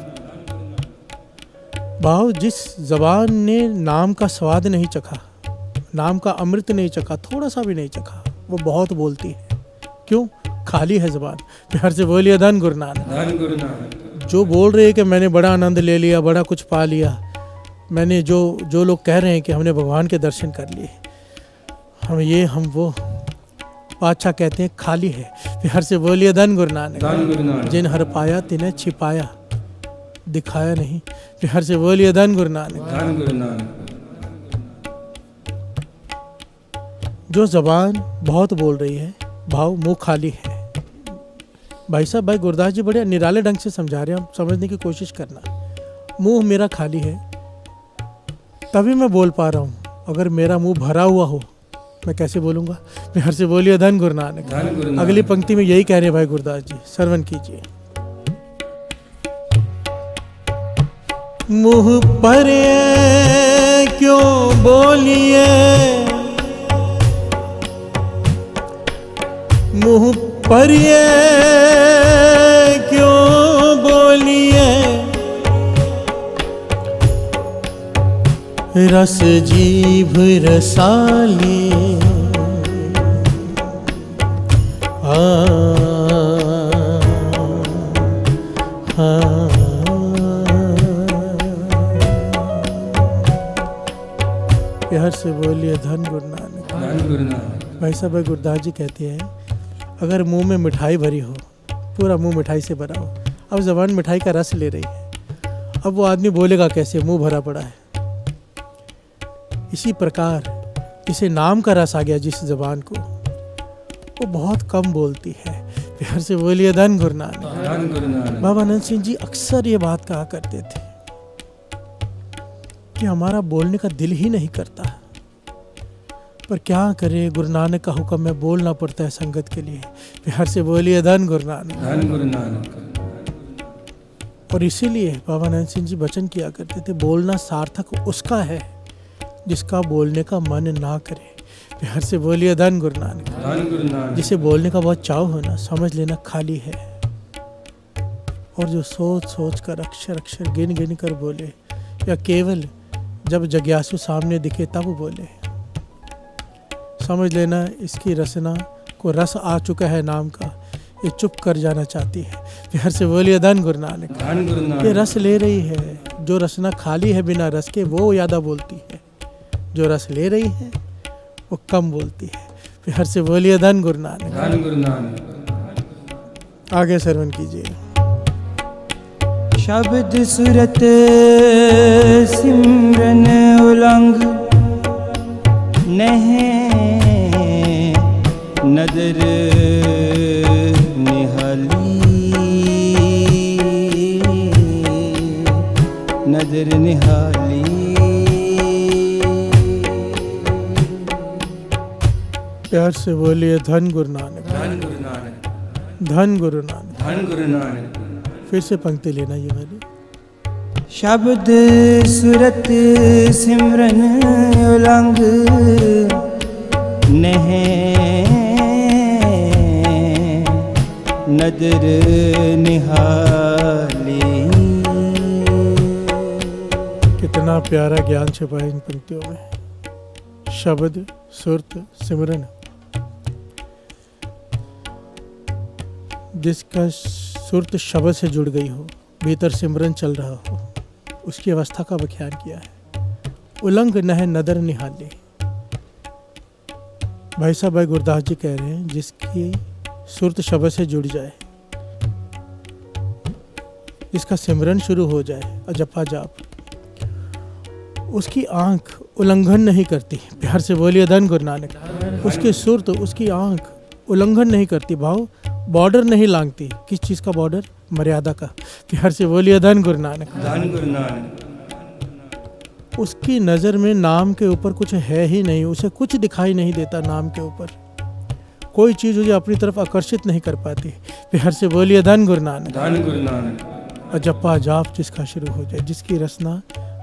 भाव, जिस जबान ने नाम का स्वाद नहीं चखा, नाम का अमृत नहीं चखा, थोड़ा सा भी नहीं चखा, वो बहुत बोलती है। क्यों? खाली है जबान। प्यार से बोलिए धन गुरु नानक। धन गुरु नानक। जो बोल रहे हैं कि मैंने बड़ा आनंद ले लिया, बड़ा कुछ पा लिया, मैंने जो लोग कह रहे हैं कि हमने भगवान के दर्शन कर लिए, हम ये हम वो, पातशाह कहते हैं खाली है। प्यार से बोलिए धन गुरु नानक। धन गुरु नानक। जिन हर पाया तिन्हें छिपाया, दिखाया नहीं। प्यार से बोलिए धन गुरु नानक। धन गुरु नानक। जो जबान बहुत बोल रही है, भाव मुंह खाली है। भाई साहब, भाई गुरदास जी बड़े निराले ढंग से समझा रहे हैं, हम समझने की कोशिश करना। मुंह मेरा खाली है तभी मैं बोल पा रहा हूँ। अगर मेरा मुंह भरा हुआ हो, मैं कैसे बोलूँगा? प्यार से बोलिए धन गुरु नानक। धन गुरु नानक। अगली पंक्ति में यही कह रहे हैं भाई गुरदास जी, श्रवण कीजिए। मुँह पर क्यों बोलिए, मुँह पर क्यों बोलिए, रस जीभ रसाली। प्यार से बोलिए धन गुरु नानक। धन गुरु नानक। भाई साहब, भाई गुरदास जी कहते हैं अगर मुंह में मिठाई भरी हो, पूरा मुंह मिठाई से भरा हो, अब जबान मिठाई का रस ले रही है, अब वो आदमी बोलेगा कैसे? मुंह भरा पड़ा है। इसी प्रकार इसे नाम का रस आ गया जिस जबान को, वो बहुत कम बोलती है। प्यार से बोलिए धन गुरु नानक। धन गुरु नानक। बाबा आनंद सिंह जी अक्सर ये बात कहा करते थे कि हमारा बोलने का दिल ही नहीं करता, पर क्या करे, गुरु नानक का हुक्म में बोलना पड़ता है संगत के लिए। प्यार से बोलिए धन गुरु नानक। धन गुरु नानक। और इसीलिए बाबा नानक सिंह जी वचन किया करते थे, बोलना सार्थक उसका है जिसका बोलने का मन ना करे। प्यार से बोलिए धन गुरु नानक। धन गुरु नानक। जिसे बोलने का बहुत चाव हो ना, समझ लेना खाली है। और जो सोच सोच कर अक्षर अक्षर गिन गिन कर बोले, या केवल जब जिज्ञासु सामने दिखे तब बोले, समझ लेना इसकी रसना को रस आ चुका है नाम का, ये चुप कर जाना चाहती है। प्यार से बोलिए धन गुरु नानक। धन गुरु नानक। ये रस ले रही है, जो रसना खाली है बिना रस के वो ज़्यादा बोलती है, जो रस ले रही है वो कम बोलती है। प्यार से बोलिए धन गुरु नानक। धन गुरु नानक। आगे श्रवण कीजिए। शब्द सुरत सिमरन उलंग नह नदर निहाली नदर निहाली। प्यार से बोलिए धन गुरु नानक, धन गुरु नानक, धन गुरु नानक। धन गुरु नानक। फिर से पंक्ति लेना ये वाली। शब्द सुरत सिमरन उलंग नह नदर निहाली। कितना प्यारा ज्ञान छिपा है इन पंक्तियों में। शब्द सुरत सिमरन, जिसका सुरत शब्द से जुड़ गई हो, भीतर सिमरन चल रहा हो, उसकी अवस्था का व्याख्यान किया है। उलंग नह नदर निहाली। भाई साहब भाई गुरदास जी कह रहे हैं जिसकी सुरत शब्द से जुड़ जाए, जिसका सिमरन शुरू हो जाए अजपा जाप, उसकी आंख उल्लंघन नहीं करती। प्यार से बोलिए धन गुरु नानक। उसकी सुरत, उसकी आंख उल्लंघन नहीं करती, भाव बॉर्डर नहीं लांघती। किस चीज़ का बॉर्डर? मर्यादा का। प्यार से बोलिए धन गुरु नानक, धन गुरु नानक। उसकी नज़र में नाम के ऊपर कुछ है ही नहीं, उसे कुछ दिखाई नहीं देता। नाम के ऊपर कोई चीज़ उसे अपनी तरफ आकर्षित नहीं कर पाती। प्यार से बोलिए धन गुरु नानक, धन गुरु नानक। अजपा जाप जिसका शुरू हो जाए, जिसकी रसना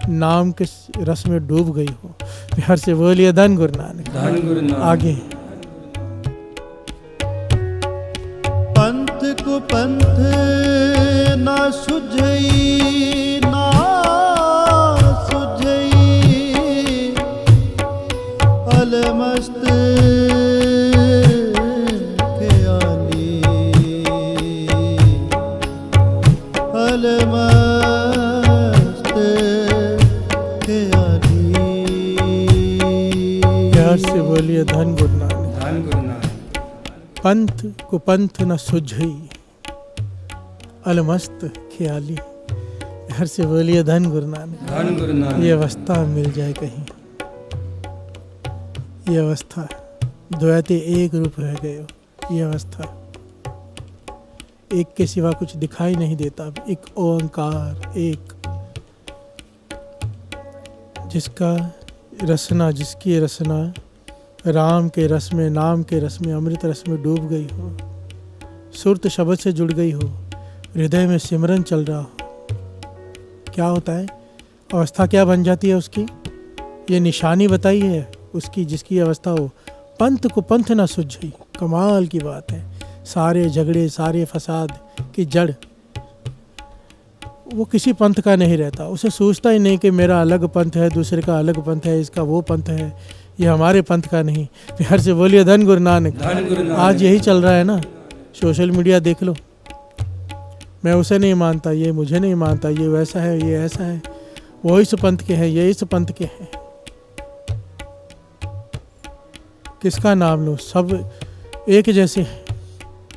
नाम के रस में डूब गई हो। प्यार से बोलिए धन गुरु नानक, धन गुरु नानक। आगे पंथ को पंथ ना सुझई ना सुझई अलमस्त ख्याली अलमस्त ख्याली। प्यार से बोलिए धन गुरु नानक। धन गुरु नानक। पंथ को पंथ न सुझई अलमस्त ख्याली। घर से बोलिए धन गुरु नानक। धन गुरु नानक। ये अवस्था मिल जाए कहीं, ये अवस्था द्वैत एक रूप रह गए हो। ये अवस्था एक के सिवा कुछ दिखाई नहीं देता, एक ओंकार एक, जिसका रसना, जिसकी रसना राम के रस में, नाम के रस में, अमृत रस में डूब गई हो, सुरत शब्द से जुड़ गई हो, हृदय में सिमरन चल रहा हो, क्या होता है? अवस्था क्या बन जाती है उसकी? ये निशानी बताई है उसकी, जिसकी अवस्था हो। पंथ को पंथ ना सुझई, कमाल की बात है। सारे झगड़े, सारे फसाद की जड़ वो किसी पंथ का नहीं रहता। उसे सोचता ही नहीं कि मेरा अलग पंथ है, दूसरे का अलग पंथ है, इसका वो पंथ है, ये हमारे पंथ का नहीं। प्यार से बोलिए धन गुरु नानक। धन गुरु नानक। आज यही चल रहा है ना, सोशल मीडिया देख लो। मैं उसे नहीं मानता, ये मुझे नहीं मानता, ये वैसा है, ये ऐसा है, वो इस पंथ के हैं, ये इस पंथ के हैं। किसका नाम लो? सब एक जैसे हैं,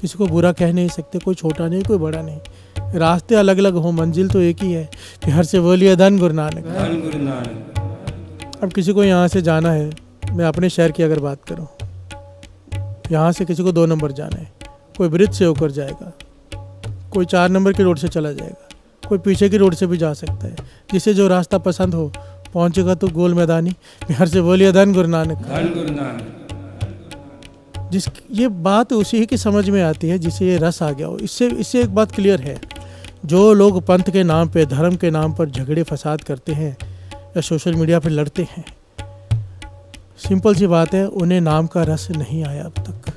किसी को बुरा कह नहीं सकते, कोई छोटा नहीं, कोई बड़ा नहीं। रास्ते अलग अलग हो, मंजिल तो एक ही है। प्यार से बोलिए धन गुरु नानक। धन गुरु नानक। अब किसी को यहाँ से जाना है, मैं अपने शहर की अगर बात करूँ, यहाँ से किसी को 2 नंबर जाना है, कोई ब्रिज से होकर जाएगा, कोई 4 नंबर की रोड से चला जाएगा, कोई पीछे की रोड से भी जा सकता है। जिसे जो रास्ता पसंद हो पहुँचेगा तो गोल मैदानी। प्यार से बोलिए धन गुरु नानक। धन गुरु नानक। जिस ये बात उसी ही की समझ में आती है जिसे ये रस आ गया हो। इससे एक बात क्लियर है, जो लोग पंथ के नाम पे, धर्म के नाम पर झगड़े फसाद करते हैं या सोशल मीडिया पर लड़ते हैं, सिंपल सी बात है, उन्हें नाम का रस नहीं आया अब तक।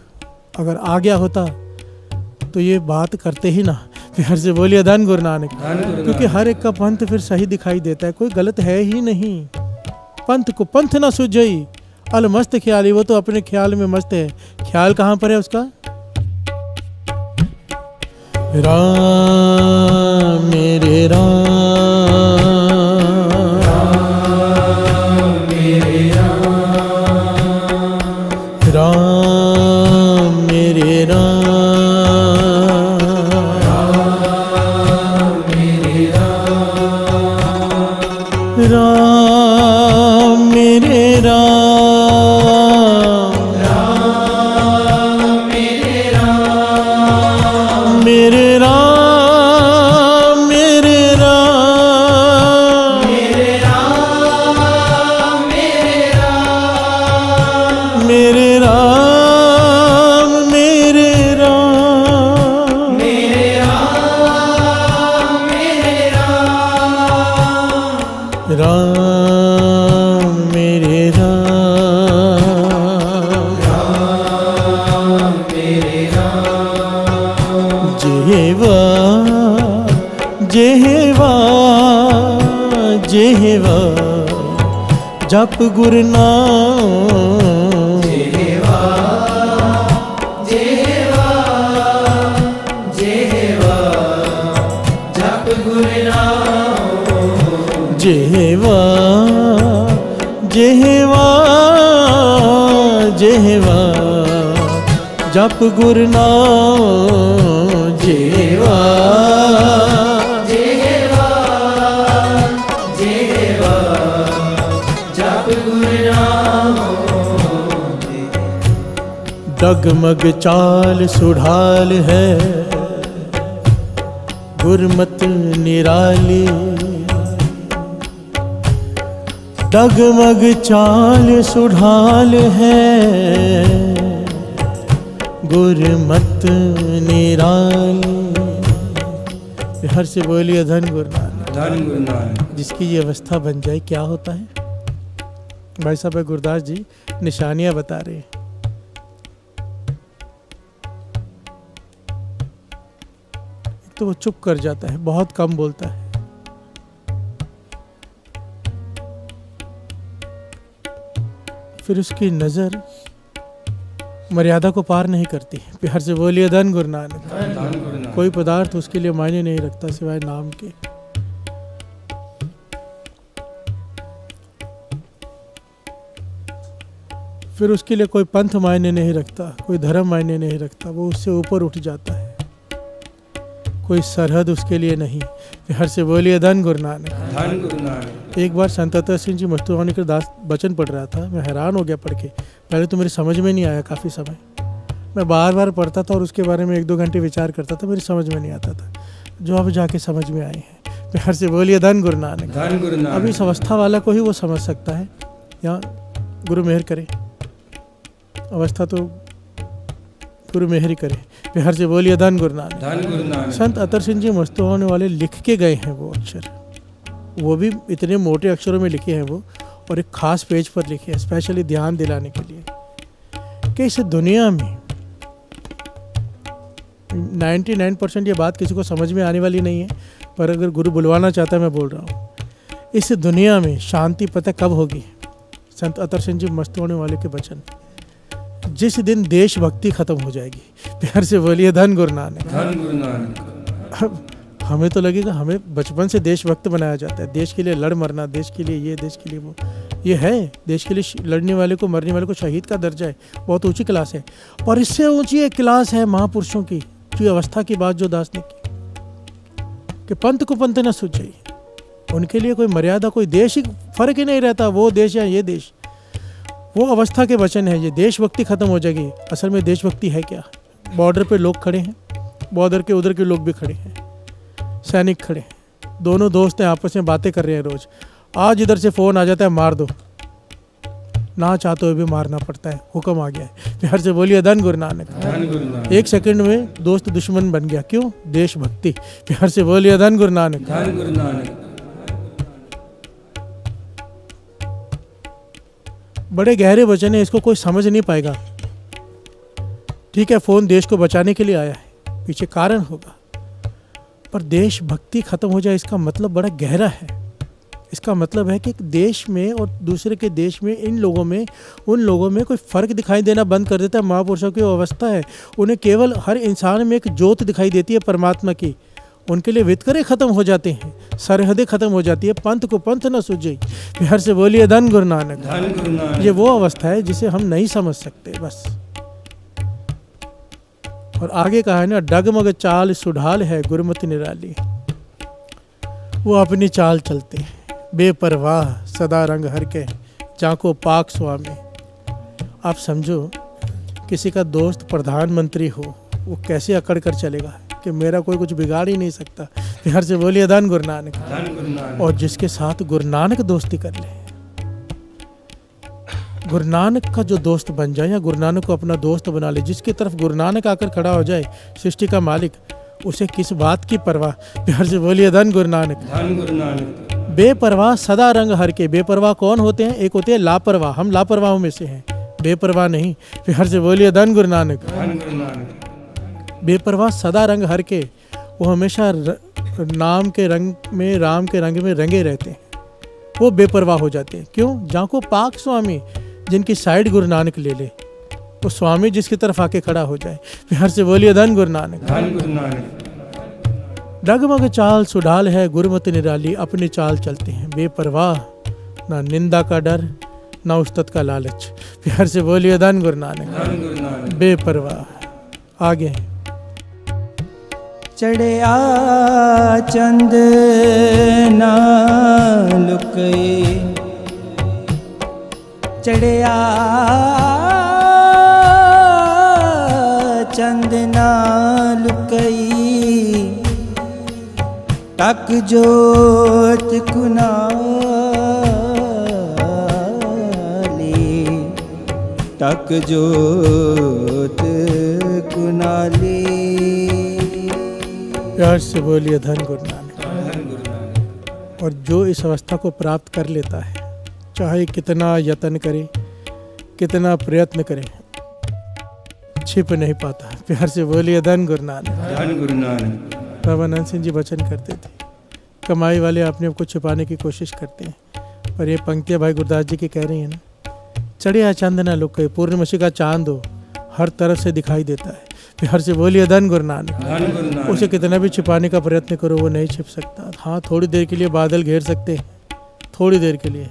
अगर आ गया होता तो ये बात करते ही ना। प्यार से बोलिए धन गुरु नानक। क्योंकि हर एक का पंथ फिर सही दिखाई देता है, कोई गलत है ही नहीं। पंथ को पंथ ना सुझई अलमस्त ख्याली, वो तो अपने ख्याल में मस्त है। ख्याल कहाँ पर है उसका? राम मेरे राम, मेरे राम मेरे राम, राम मेरे राम, मेरे राम मेरे राम, मेरे राम मेरे राम, मेरे राम मेरे राम, मेरे राम मेरे राम, मेरे राम राम मेरे राम, मेरे राम जेहवा जेहवा जेहवा जप गुरु नाम, जेहवा जेहवा जेहवा जप गुरु नाम, जेहवा जेहवा जेहवा जप गुरु नाम, जेहवा जेहवा जेहवा जप गुरु नाम। डगमग चाल सुढ़ाल है गुरमत निराली, डगमग चाल सुढ़ाल है गुरमत निराली। हर से बोलिए धन गुरु नानक, धन गुरु नानक। जिसकी ये अवस्था बन जाए क्या होता है? भाई साहब गुरदास जी निशानियां बता रहे हैं। तो वो चुप कर जाता है, बहुत कम बोलता है। फिर उसकी नजर मर्यादा को पार नहीं करती। प्यार से बोलिए धन गुरु नानक। धन गुरु नानक। कोई पदार्थ उसके लिए मायने नहीं रखता सिवाय नाम के। फिर उसके लिए कोई पंथ मायने नहीं रखता, कोई धर्म मायने नहीं रखता, वो उससे ऊपर उठ जाता है। कोई सरहद उसके लिए नहीं। प्यार से बोलिए धन गुरु नानक। धन गुरु नानक। एक बार संत अतर सिंह जी मस्तुवानी के दास वचन पढ़ रहा था, मैं हैरान हो गया पढ़ के। पहले तो मेरी समझ में नहीं आया, काफ़ी समय मैं बार बार पढ़ता था और उसके बारे में 1-2 घंटे विचार करता था, मेरी समझ में नहीं आता था, जो अब जाके समझ में आए हैं। प्यार से बोलिए धन गुरु नानक। धन गुरु नानक। अब इस अवस्था वाला को ही वो समझ सकता है, या गुरु मेहर करे। अवस्था तो गुरु मेहर ही करे। प्यार से बोलिए धन गुरु नानक। धन गुरु नानक। संत अतर सिंह जी मस्तुवाने वाले लिख के गए हैं वो अक्षर, वो भी इतने मोटे अक्षरों में लिखे हैं वो, और एक खास पेज पर लिखे हैं स्पेशली ध्यान दिलाने के लिए कि इस दुनिया में 99% ये बात किसी को समझ में आने वाली नहीं है, पर अगर गुरु बुलवाना चाहता है मैं बोल रहा हूँ, इस दुनिया में शांति पता कब होगी? संत अतर सिंह जी मस्तुवाने वाले के वचन, जिस दिन देशभक्ति खत्म हो जाएगी। प्यार से बोलिए धन गुरु नानक। धन गुरु नानक। अब हमें तो लगेगा हमें बचपन से देशभक्त बनाया जाता है, देश के लिए लड़ मरना, देश के लिए ये, देश के लिए वो। ये है देश के लिए लड़ने वाले को, मरने वाले को शहीद का दर्जा है, बहुत ऊंची क्लास है। और इससे ऊंची एक क्लास है महापुरुषों की, जो अवस्था की बात जो दास ने की कि पंथ को पंथ न सूझे, उनके लिए कोई मर्यादा, कोई देश ही फर्क ही नहीं रहता, वो देश या ये देश। वो अवस्था के वचन है। ये देशभक्ति खत्म हो जाएगी। असल में देशभक्ति है क्या? बॉर्डर पे लोग खड़े हैं, बॉर्डर के उधर के लोग भी खड़े हैं, सैनिक खड़े हैं, दोनों दोस्त हैं, आपस में बातें कर रहे हैं रोज। आज इधर से फ़ोन आ जाता है मार दो, ना चाहते हुए भी मारना पड़ता है, हुक्म आ गया है। प्यार से बोलिए धन गुरु नानक। धन गुरु नानक। 1 सेकंड में दोस्त दुश्मन बन गया, क्यों? देशभक्ति। प्यार से बोलिए धन गुरु नानक। धन गुरु नानक। बड़े गहरे वचन है, इसको कोई समझ नहीं पाएगा। ठीक है, फ़ोन देश को बचाने के लिए आया है, पीछे कारण होगा, पर देशभक्ति खत्म हो जाए इसका मतलब बड़ा गहरा है। इसका मतलब है कि एक देश में और दूसरे के देश में, इन लोगों में, उन लोगों में कोई फ़र्क दिखाई देना बंद कर देता है। महापुरुषों की अवस्था है, उन्हें केवल हर इंसान में एक ज्योत दिखाई देती है परमात्मा की। उनके लिए वितकरे खत्म हो जाते हैं, सरहदें खत्म हो जाती है, पंथ को पंथ न सूझे। प्यार से बोलिए धन गुरु नानक। धन गुरु नानक। ये वो अवस्था है जिसे हम नहीं समझ सकते बस। और आगे कहा है ना, डगमग चाल सुढ़ाल है गुरमति निराली। वो अपनी चाल चलते हैं, बेपरवाह सदा रंग हर के, जाको पाक स्वामी। आप समझो किसी का दोस्त प्रधानमंत्री हो, वो कैसे अकड़ कर चलेगा कि मेरा कोई कुछ बिगाड़ ही नहीं सकता। बिहार से बोलिए धन गुरु नानक। और जिसके साथ गुरु नानक दोस्ती कर ले, गुरु नानक का जो दोस्त बन जाए या गुरु नानक को अपना दोस्त बना ले, जिसकी तरफ गुरु नानक आकर खड़ा हो जाए, सृष्टि का मालिक, उसे किस बात की परवाह। बिहार से बोलिए धन गुरु नानक। बेपरवाह सदा रंग हर के। बेपरवाह कौन होते हैं? एक होते हैं लापरवाह, हम लापरवाहों में से हैं, बेपरवाह नहीं। बिहार से बोलिए धन गुरु नानक। बेपरवाह सदा रंग हर के, वो हमेशा नाम के रंग में, राम के रंग में रंगे रहते हैं, वो बेपरवाह हो जाते हैं। क्यों? जाको पाक स्वामी, जिनकी साइड गुरु नानक ले ले, वो स्वामी जिसकी तरफ आके खड़ा हो जाए। बिहार से बोलिए धन गुरु नानक। डगमग चाल सुढाल है, गुरुमति निराली, अपनी चाल चलते हैं बेपरवाह, ना निंदा का डर ना उस्तत का लालच। बिहार से बोलिए धन गुरु नानक। बेपरवाह। आगे चढ़िया चंद ना लुकई, चढ़िया चंद ना लुकई, तक जोत कुनाली, तक जोत कुनाली। प्यार से बोलिए धन गुरु नानक। और जो इस अवस्था को प्राप्त कर लेता है, चाहे कितना यत्न करे, कितना प्रयत्न करे, छिप नहीं पाता। प्यार से बोलिए धन गुरु नानक। बाबा नंद सिंह जी वचन करते थे, कमाई वाले अपने आप को छुपाने की कोशिश करते हैं, पर ये पंक्तियाँ भाई गुरदास जी की कह रही है ना, चढ़िया चांद ना लुके, पूर्णिमासी का चांद हो, हर तरफ से दिखाई देता है। बिहार से बोलिए धन गुरु नानक। उसे कितना भी छिपाने का प्रयत्न करो, वो नहीं छिप सकता। हाँ, थोड़ी देर के लिए बादल घेर सकते हैं, थोड़ी देर के लिए,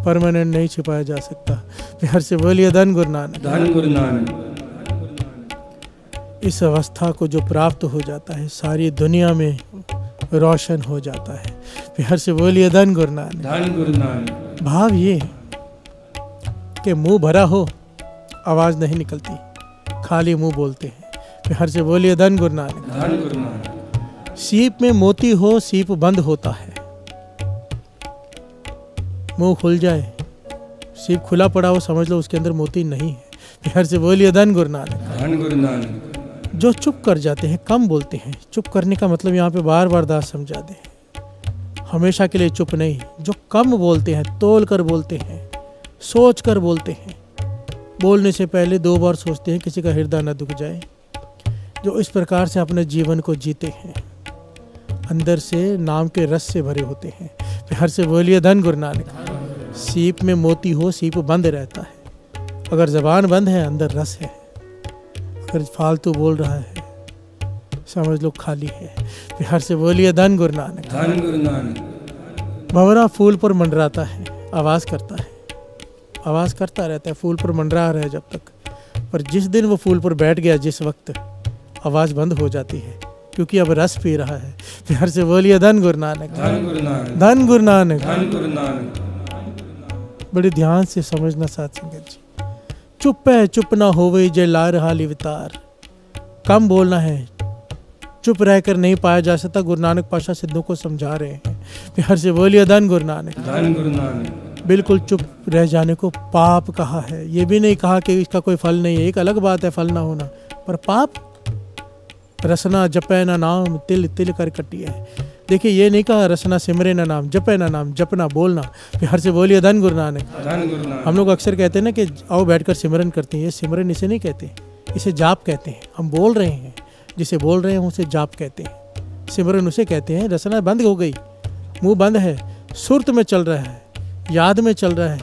परमानेंट नहीं छिपाया जा सकता। बिहार से बोलिए धन गुरु नानक। इस अवस्था को जो प्राप्त हो जाता है, सारी दुनिया में रोशन हो जाता है। बिहार से बोलिए धन गुरु नानक। भाव ये कि मुंह भरा हो, आवाज नहीं निकलती, खाली मुंह बोलते हैं। बिहार से बोलिए धन गुरु नानक। सीप में मोती हो, सीप बंद होता है। मुंह खुल जाए, सीप खुला पड़ा हो, समझ लो उसके अंदर मोती नहीं है। बिहार से बोलिए धन गुरु नानक। जो चुप कर जाते हैं, कम बोलते हैं, चुप करने का मतलब यहाँ पे बार बार दास समझा दे, हमेशा के लिए चुप नहीं। जो कम बोलते हैं, तोल कर बोलते हैं, सोच कर बोलते हैं, बोलने से पहले 2 बार सोचते हैं किसी का हृदय न दुख जाए, जो इस प्रकार से अपने जीवन को जीते हैं, अंदर से नाम के रस से भरे होते हैं। बिहार से बोलिए धन गुरु नानक। सीप में मोती हो, सीप बंद रहता है। अगर जबान बंद है, अंदर रस है। अगर फालतू बोल रहा है, समझ लो खाली है। बिहार से बोलिए धन गुरु नानक। भंवरा फूल पर मंडराता है, आवाज करता है, आवाज करता रहता है, फूल पर मंडरा रहा है जब तक, पर जिस दिन वो फूल पर बैठ गया, जिस वक्त, आवाज बंद हो जाती है, क्योंकि अब रस पी रहा है। बिहार से बोलिए धन गुरु नानक। धन गुरु नानक। बड़े ध्यान से समझना साथ संगत जी। चुप है चुप ना होवे जय ला रहा लिवतार। कम बोलना है, चुप रहकर नहीं पाया जा सकता। गुरु नानक पातशाह सिद्धों को समझा रहे हैं। बिहार से बोलिए धन गुरु नानक। बिल्कुल चुप रह जाने को पाप कहा है। ये भी नहीं कहा कि इसका कोई फल नहीं है, एक अलग बात है फल ना होना, पर पाप रसना जपे ना नाम तिल तिल कर कटी है। देखिए, ये नहीं कहा रसना सिमरे ना नाम, जपे ना नाम, जपना बोलना। बिहार से बोलिए धन गुरु नानक। हम लोग अक्सर कहते हैं ना कि आओ बैठकर सिमरन करते हैं, ये सिमरन इसे नहीं कहते, इसे जाप कहते हैं। हम बोल रहे हैं, जिसे बोल रहे हैं उसे जाप कहते हैं। सिमरन उसे कहते हैं, रसना बंद हो गई, मुंह बंद है, सुरत में चल रहा है, याद में चल रहा है,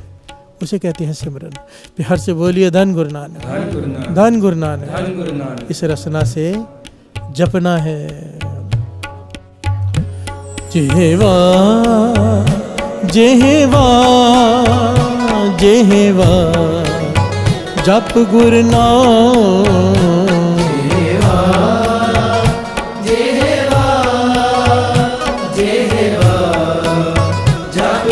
उसे कहते हैं सिमरन। बिहार से बोलिए धन गुरु नानक। धन गुरु नानक। इस रसना से जपना है। जेहवा जेहवा जेहवा जप गुरु नाम। जेहवा जेहवा जप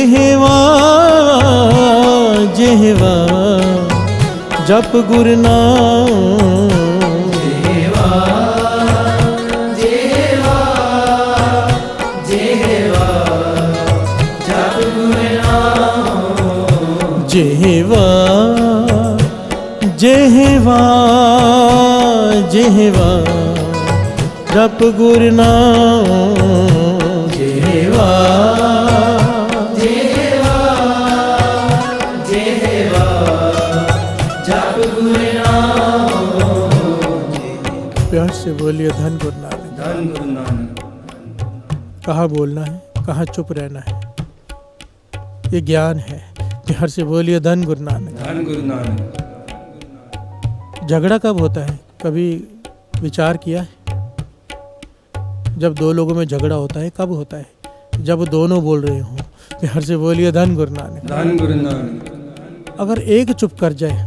ਜਿਹਵਾ ਜਿਹਵਾ ਜਪ ਗੁਰ ਨਾਮ ਜਿਹਵਾ ਜਿਹਵਾ ਜਿਹਵਾ ਜਪ ਗੁਰ ਨਾਮ ਜਿਹਵਾ ਜਿਹਵਾ ਜਿਹਵਾ ਜਪ ਗੁਰ ਨਾਮ। प्यार से बोलिए धन गुरु नानक। धन गुरु नानक। कहाँ बोलना है, कहाँ चुप रहना है, ये ज्ञान है। प्यार से बोलिए धन गुरु नानक। धन गुरु नानक। झगड़ा कब होता है, कभी विचार किया है? जब दो लोगों में झगड़ा होता है कब होता है? जब दोनों बोल रहे हों। प्यार से बोलिए धन गुरु नानक। धन गुरु नानक। अगर एक चुप कर जाए,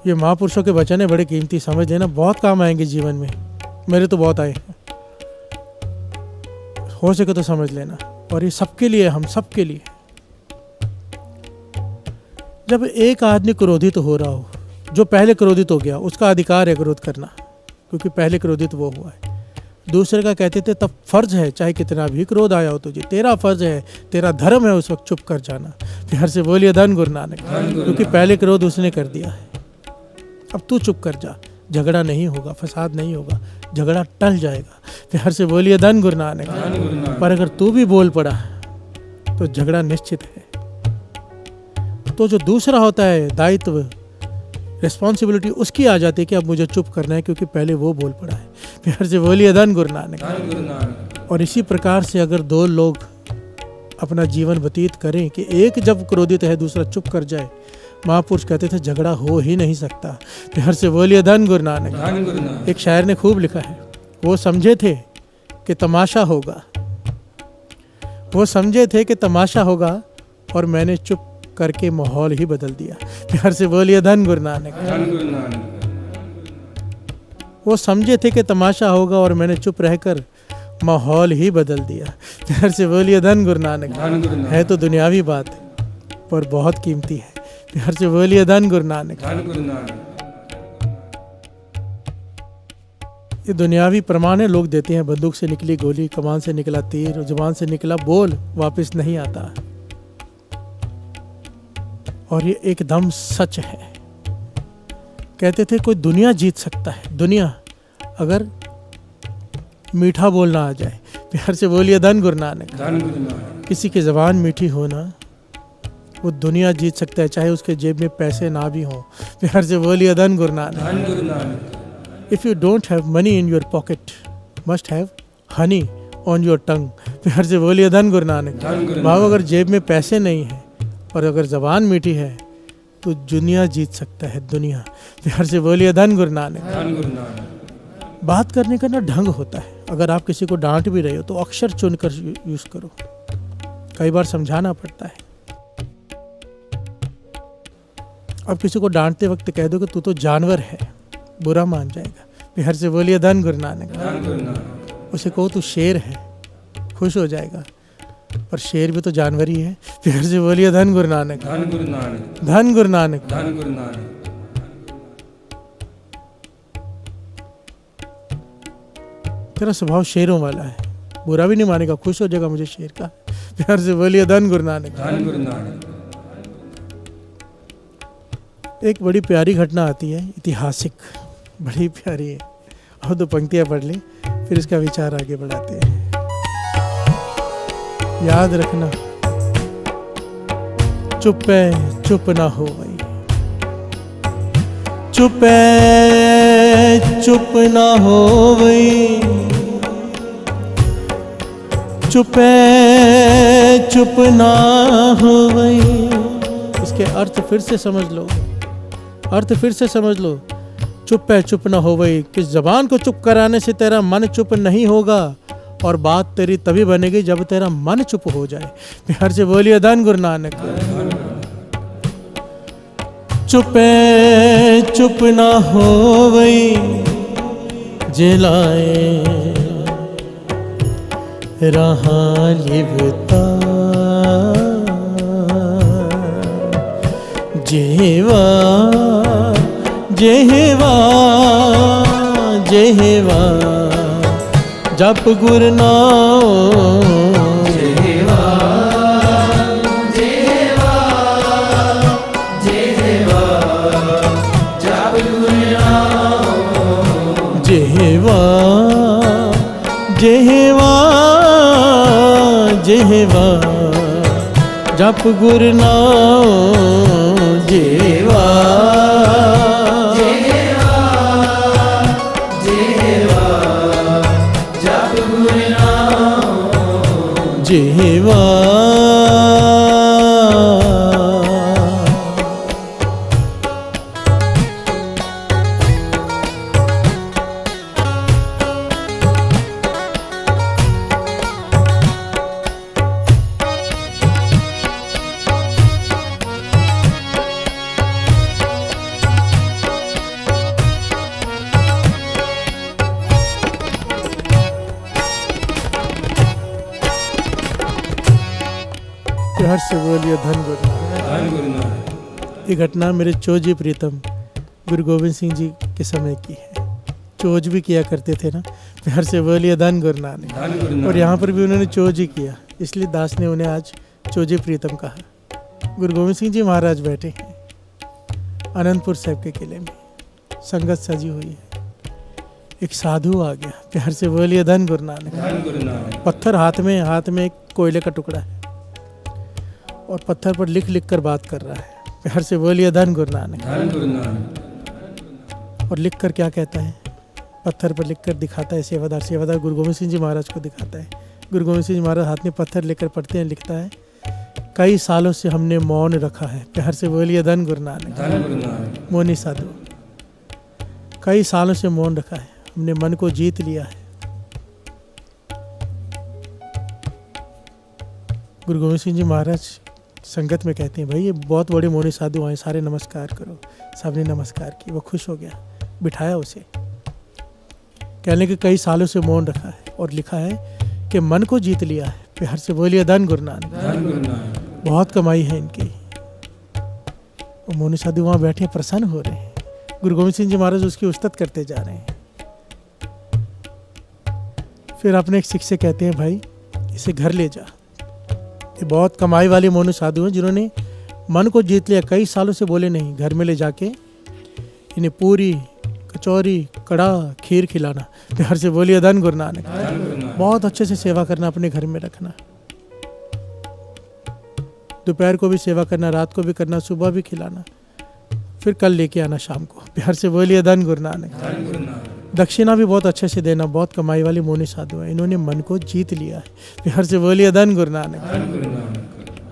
ये महापुरुषों के वचन है, बड़े कीमती, समझ लेना, बहुत काम आएंगे जीवन में। मेरे तो बहुत आए हैं, हो सके तो समझ लेना। और ये सबके लिए, हम सबके लिए। जब एक आदमी क्रोधित हो रहा हो, जो पहले क्रोधित हो गया, उसका अधिकार है क्रोध करना, क्योंकि पहले क्रोधित वो हुआ है। दूसरे का कहते थे तब फर्ज है, चाहे कितना भी क्रोध आया हो तुझे, तेरा फर्ज है, तेरा धर्म है उस वक्त चुप कर जाना। प्यार से बोलिए धन गुरु नानक। क्योंकि पहले क्रोध उसने कर दिया है, अब तू चुप कर जा, झगड़ा नहीं होगा, फसाद नहीं होगा, झगड़ा टल जाएगा। प्यार से बोलिए धन गुरु नानक। पर अगर तू भी बोल पड़ा तो झगड़ा निश्चित है। तो जो दूसरा होता है दायित्व, रिस्पॉन्सिबिलिटी उसकी आ जाती है कि अब मुझे चुप करना है, क्योंकि पहले वो बोल पड़ा है। प्यार से बोलिए धन गुरु नानक। और इसी प्रकार से अगर दो लोग अपना जीवन व्यतीत करें कि एक जब क्रोधित है दूसरा चुप कर जाए, महापुरुष कहते थे झगड़ा हो ही नहीं सकता। प्यार से बोलिए धन गुरु नानक। एक शायर ने खूब लिखा है, वो समझे थे कि तमाशा होगा, वो समझे थे कि तमाशा होगा, और मैंने चुप करके माहौल ही बदल दिया। प्यार से बोलिए धन गुरु नानक। वो समझे थे कि तमाशा होगा और मैंने चुप रहकर माहौल ही बदल दिया। प्यार से बोलिए धन गुरु नानक। है तो दुनियावी बात पर बहुत कीमती है। प्यार से बोलिए धन गुरु नानक। ये दुनियावी प्रमाण है, लोग देते हैं, बंदूक से निकली गोली, कमान से निकला तीर, जुबान से निकला बोल वापस नहीं आता। और ये एकदम सच है। कहते थे कोई दुनिया जीत सकता है, दुनिया, अगर मीठा बोलना आ जाए। प्यार से बोलिए धन गुरु नानक। किसी की ज़बान मीठी होना, वो दुनिया जीत सकता है, चाहे उसके जेब में पैसे ना भी हों। प्यार से बोलिए धन Guru Nanak. If you don't have money in your pocket, must have Honey on your tongue. प्यार से बोलिए धन गुरु नानक। भाव अगर जेब में पैसे नहीं है और अगर ज़बान मीठी है तो दुनिया जीत सकता है, दुनिया। प्यार से बोलिए धन गुरु नानक। बात करने का ना ढंग होता है। अगर आप किसी को डांट भी रहे हो तो अक्षर चुनकर यूज़ करो। कई बार समझाना पड़ता है। अब किसी को डांटते वक्त कह दो कि तू तो जानवर है, बुरा मान जाएगा। प्यार से बोलिए धन गुरु नानक। उसे कहो तू शेर है, खुश हो जाएगा, पर शेर भी तो जानवर ही है। प्यार से बोलिए धन गुरु नानक। धन गुरु नानक। तेरा स्वभाव शेरों वाला है, बुरा भी नहीं मानेगा, खुश हो जाएगा, मुझे शेर का। प्यार से बोलिए धन गुरु नानक। एक बड़ी प्यारी घटना आती है, ऐतिहासिक, बड़ी प्यारी है। और दो पंक्तियां पढ़ ली, फिर इसका विचार आगे बढ़ाते हैं। याद रखना, चुप है चुप ना हो भाई, चुप है चुप ना हो भाई, चुप है चुप ना हो भाई। इसके अर्थ फिर से समझ लो, अर्थ फिर से समझ लो। चुप है चुप ना हो भाई, किस जबान को चुप कराने से तेरा मन चुप नहीं होगा, और बात तेरी तभी बनेगी जब तेरा मन चुप हो जाए। प्यार से बोलिए धन गुरु नानक। चुप है चुप ना हो भाई, जिलाए रहा लिपता जेहवा जेहवा जेहवा जप गुर नाम जेहवा जेहवा जेहवा जप गुर नाम जेहवा जेहवा जेहवा जप गुर नाम जेहवा जेहवा जेहवा जप गुर नाम जेहवा प्यार से बोलिए धन गुरु। धन गुरु नानक। ये घटना मेरे चोजी प्रीतम गुरु गोविंद सिंह जी के समय की है। चोज भी किया करते थे ना, प्यार से बोलिए धन गुरु नानक। धन गुरु नानक। और यहाँ पर भी उन्होंने चोज ही किया, इसलिए दास ने उन्हें आज चोजी प्रीतम कहा। गुरु गोविंद सिंह जी महाराज बैठे हैं अनंतपुर साहिब के किले में, संगत सजी हुई है। एक साधु आ गया, प्यार से बोलिए धन गुरु नानक। धन गुरु नानक। पत्थर हाथ में एक कोयले का टुकड़ा है और पत्थर पर लिख लिख कर बात कर रहा है। प्यार से बोलिए धन गुरु नानक। धन गुरु नानक। और लिख कर क्या कहता है, पत्थर पर लिख कर दिखाता है सेवादार। सेवादार गुरु गोविंद सिंह जी महाराज को दिखाता है। गुरु गोविंद सिंह जी महाराज हाथ में पत्थर लेकर पढ़ते हैं, लिखता है कई सालों से हमने मौन रखा है। प्यार से बोलिए धन गुरु नानक। धन गुरु नानक। मौनी साधु, कई सालों से मौन रखा है, हमने मन को जीत लिया है। गुरु गोविंद सिंह जी महाराज संगत में कहते हैं भाई ये बहुत बड़े मौनी साधु आए, सारे नमस्कार करो। सबने नमस्कार की, वो खुश हो गया, बिठाया उसे। कहने के कई सालों से मौन रखा है और लिखा है कि मन को जीत लिया है। प्यार से बोलिए धन गुरु नानक। धन गुरु नानक। बहुत कमाई है इनकी। वो मौनी साधु वहाँ बैठे प्रसन्न हो रहे हैं। गुरु गोविंद सिंह जी महाराज उसकी उस्तत करते जा रहे हैं। फिर अपने एक सिख से कहते हैं भाई इसे घर ले जा। ये बहुत कमाई वाले मोनू साधु हैं जिन्होंने मन को जीत लिया, कई सालों से बोले नहीं। घर में ले जाके इन्हें पूरी कचौरी कड़ा खीर खिलाना। प्यार से बोलिए धन गुरु नानक। बहुत अच्छे से सेवा करना, अपने घर में रखना। दोपहर को भी सेवा करना, रात को भी करना, सुबह भी खिलाना, फिर कल लेके आना शाम को। प्यार से बोलिए धन गुरु नानक। दक्षिणा भी बहुत अच्छे से देना। बहुत कमाई वाली मोनी साधु है, इन्होंने मन को जीत लिया है। प्यार से बोलिए धन गुरु नानक।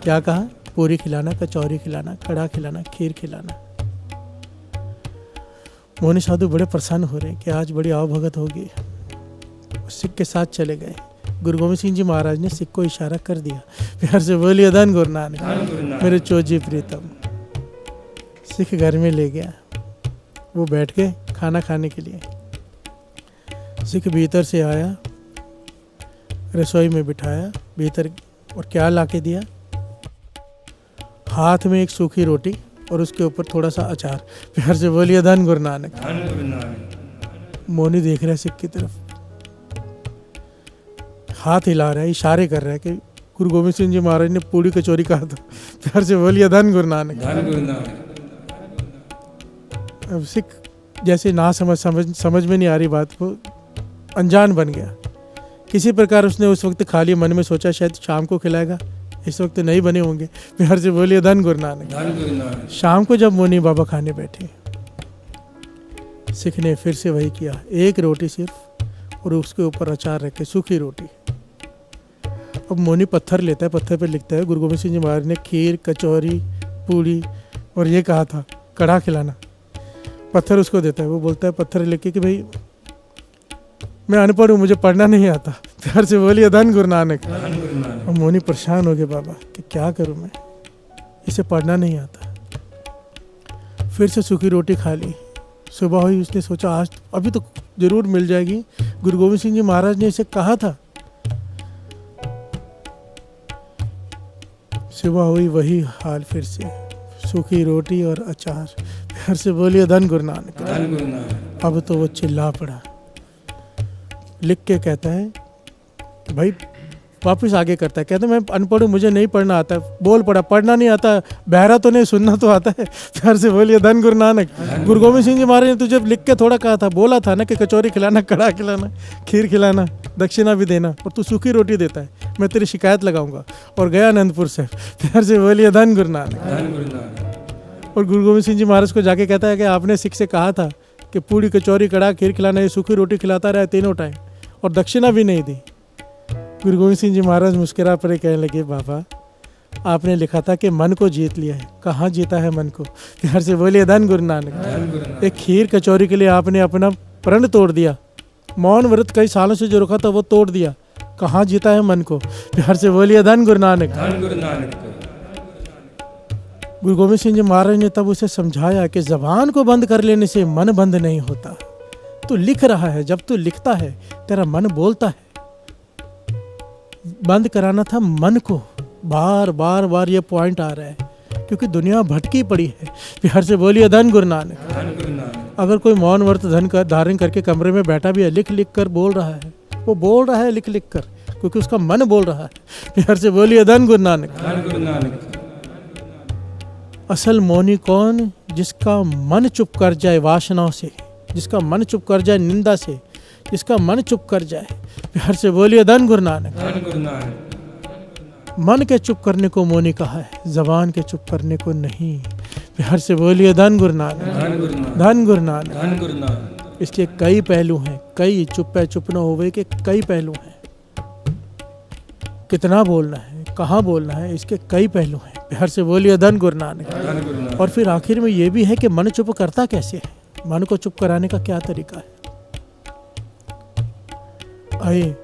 क्या कहा, पूरी खिलाना, कचौरी खिलाना, कड़ा खिलाना, खीर खिलाना। मोनी साधु बड़े प्रसन्न हो रहे हैं कि आज बड़ी आवभगत होगी। सिख के साथ चले गए। गुरु गोविंद सिंह जी महाराज ने सिख को इशारा कर दिया। प्यार से बोलिए धन गुरु नानक। मेरे चोजी प्रीतम। सिख घर में ले गया, वो बैठ के खाना खाने के लिए। सिख भीतर से आया, रसोई में बिठाया भीतर, और क्या लाके दिया, हाथ में एक सूखी रोटी और उसके ऊपर थोड़ा सा अचार। प्यार से बोलिए धन गुरु नानक। मोनी देख रहा है सिख की तरफ, हाथ हिला रहा है, इशारे कर रहा है कि गुरु गोविंद सिंह जी महाराज ने पूरी कचौरी कहा था। प्यार से बोलिए धन गुरु नानक। अब सिख जैसे ना समझ में नहीं आ रही बात को, अनजान बन गया। किसी प्रकार उसने उस वक्त खाली मन में सोचा शायद शाम को खिलाएगा, इस वक्त नहीं बने होंगे। प्यार से बोलिए धन गुरु नानक। शाम को जब मोनी बाबा खाने बैठे, सिख ने फिर से वही किया, एक रोटी सिर्फ और उसके ऊपर अचार रखे, सूखी रोटी। अब मोनी पत्थर लेता है, पत्थर पे लिखता है गुरु गोविंद सिंह जी महाराज ने खीर, कचौरी, पूड़ी और ये कहा था कड़ा खिलाना। पत्थर उसको देता है, वो बोलता है पत्थर लेके कि भाई मैं अनपढ़ हूँ, मुझे पढ़ना नहीं आता। प्यार से बोलिए धन गुरु नानक। और मोनी परेशान हो गए बाबा कि क्या करूँ मैं, इसे पढ़ना नहीं आता। फिर से सूखी रोटी खा ली। सुबह हुई, उसने सोचा आज अभी तो जरूर मिल जाएगी, गुरु गोविंद सिंह जी महाराज ने इसे कहा था। सुबह हुई, वही हाल फिर से, सूखी रोटी और अचार। प्यार से बोलिए धन गुरु नानक। धन गुरु नानक। अब तो वो चिल्ला पड़ा, लिख के कहता है कि भाई वापस आगे करता है, कहता है मैं अनपढ़ हूँ, मुझे नहीं पढ़ना आता। बोल पड़ा, पढ़ना नहीं आता, बहरा तो नहीं, सुनना तो आता है। प्यार से बोलिए धन गुरु नानक। गुरु गोविंद सिंह जी महाराज ने तुझे लिख के थोड़ा कहा था, बोला था ना कि कचौरी खिलाना, कड़ा खिलाना, खीर खिलाना, दक्षिणा भी देना, और तू सूखी रोटी देता है, मैं तेरी शिकायत लगाऊंगा। और गया अनंतपुर से। प्यार से बोलिए धन गुरु नानक। धन गुरु नानक। और गुरु गोविंद सिंह जी महाराज को जाके कहता है कि आपने सिख से कहा था कि पूड़ी कचौरी कड़ा खीर खिलाना, ये सूखी रोटी खिलाता रहा तीनों टाइम, और दक्षिणा भी नहीं दी। गुरु गोविंद सिंह जी महाराज मुस्कुरा पड़े, कहने लगे बाबा आपने लिखा था कि मन को जीत लिया है, कहाँ जीता है मन को। प्यार से बोलिए धन गुरु नानक। एक खीर कचौरी के लिए आपने अपना प्रण तोड़ दिया, मौन व्रत कई सालों से जो रखा था वो तोड़ दिया, कहाँ जीता है मन को। प्यार से बोलिए धन गुरु नानक। धन गुरु नानक। गुरु गोविंद सिंह जी महाराज ने तब उसे समझाया कि जबान को बंद कर लेने से मन बंद नहीं होता। तू लिख रहा है, जब तू लिखता है तेरा मन बोलता है। बंद कराना था मन को। बार बार बार ये पॉइंट आ रहा है क्योंकि दुनिया भटकी पड़ी है। प्यार से बोलिए धन गुरु नानक। धन गुरु नानक। अगर कोई मौन व्रत धन का धारण करके कमरे में बैठा भी है, लिख लिख कर बोल रहा है, वो बोल रहा है लिख लिख कर, क्योंकि उसका मन बोल रहा है। प्यार से बोलिए धन गुरु नानक। धन गुरु नानक। असल मौनी कौन? जिसका मन चुप कर जाए वासनाओं से, जिसका मन चुप कर जाए निंदा से, जिसका मन चुप कर जाए। प्यार से बोलिए धन गुरु नानक। धन गुरु नानक। मन के चुप करने को मौनी कहा है, जबान के चुप करने को नहीं। प्यार से बोलिए धन गुरु नानक। धन गुरु नानक। धन गुरु नानक। धन गुरु नानक। इसके कई पहलू हैं, कई चुप है चुप न होवे के कई पहलू हैं। कितना बोलना है, कहाँ बोलना है, इसके कई पहलू हैं। प्यार से बोलिए धन गुरु नानक। धन गुरु नानक। और फिर आखिर में ये भी है कि मन चुप करता कैसे है, मन को चुप कराने का क्या तरीका है। आइए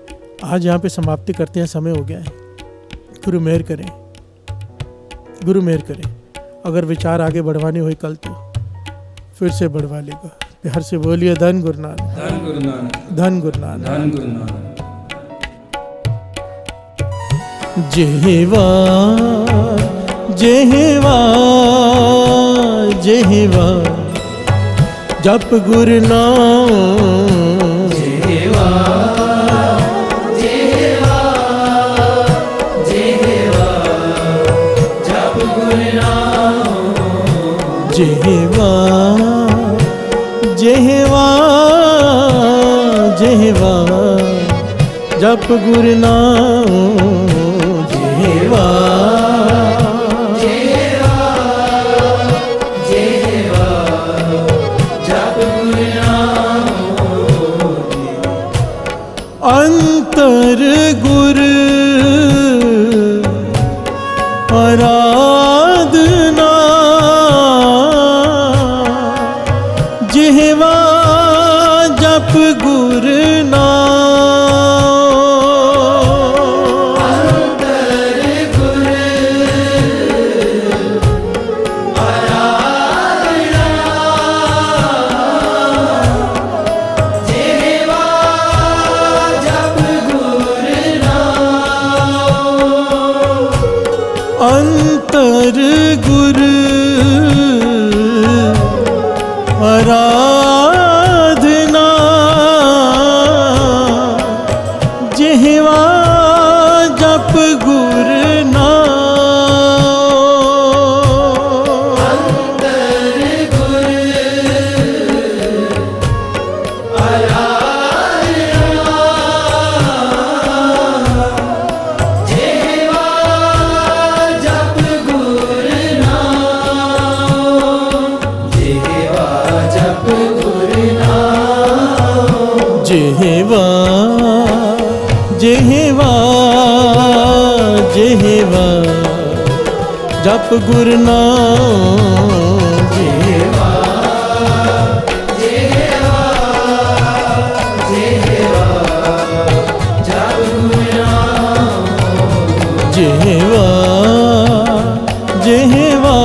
आज यहाँ पे समाप्ति करते हैं, समय हो गया है। गुरु मेहर करें, गुरु मेहर करें। अगर विचार आगे बढ़वानी हुई कल तो फिर से बढ़वा लेगा। प्यार से बोलिए धन गुरु नानक। धन गुरु नानक। धन गुरु नानक। धन गुरु नानक। जेहवा जेहवा जेहवा जप गुरु नाम। जेहवा जेहवा जेहवा जप गुरु नाम। जेहवा जेहवा जेहवा जप गुरु नाम। जेहवा जेहवा जेहवा जप गुरु नाम। अंतर गुर आराधना। जेहवा जप गुरु नाम। अंतर गुर आराधना। जेहवा जप गुरु नाम। अंतर गुर आराधना। जेहवा जप गुरु नाम। जेहवा जप गुरु नाम। जेहवा जेहवा जेहवा जप गुरु नाम। जेहवा जेहवा जेहवा जप गुरु नाम। जेहवा जेहवा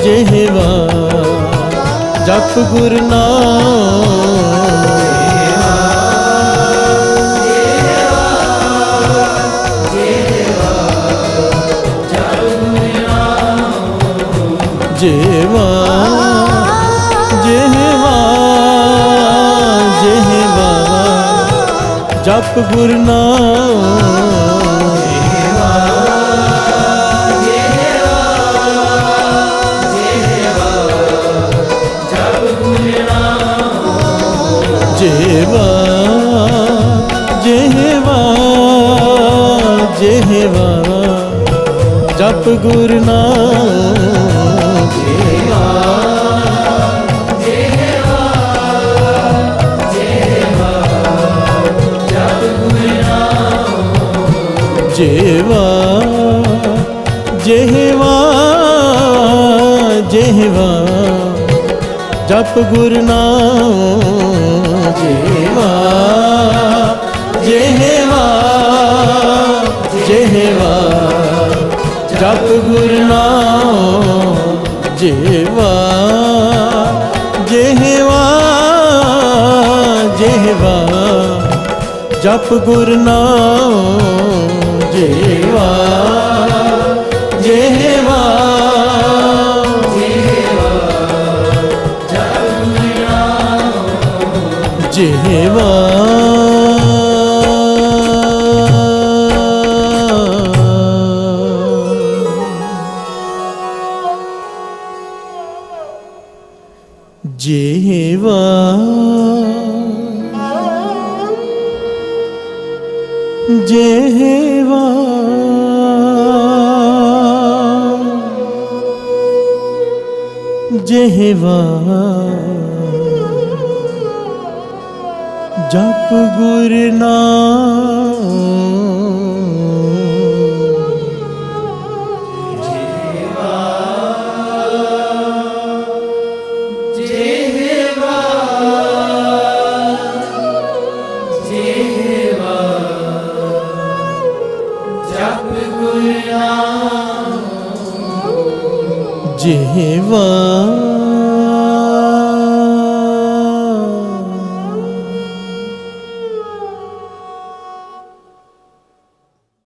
जेहवा जप गुरु नाम। जप गुरु नाम। ਜਪ ਗੁਰ ਨਾਮ ਜਿਹਵਾ ਜਿਹਵਾ ਜਿਹਵਾ ਜਪ ਗੁਰ ਨਾਮ ਜਿਹਵਾ ਜਿਹਵਾ ਜਿਹਵਾ ਜਿਹਵਾ ਜਪ ਗੁਰ ਨਾਮ ਜਿਹਵਾ ਜਿਹਵਾ ਜਿਹਵਾ ਜਪ ਗੁਰ ਨਾਮ ਜਿਹਵਾ ਜਿਹਵਾ ਜਿਹਵਾ ਜਪ ਗੁਰ ਨਾਮ ਜਿਹਵਾ ਜਿਹਵਾ ਜਿਹਵਾ ਜਿਹਵਾ ਜਿਹਵਾ ਜਿਹਵਾ ਜਪ ਗੁਰ ਨਾਮ ਜਿਹਵਾ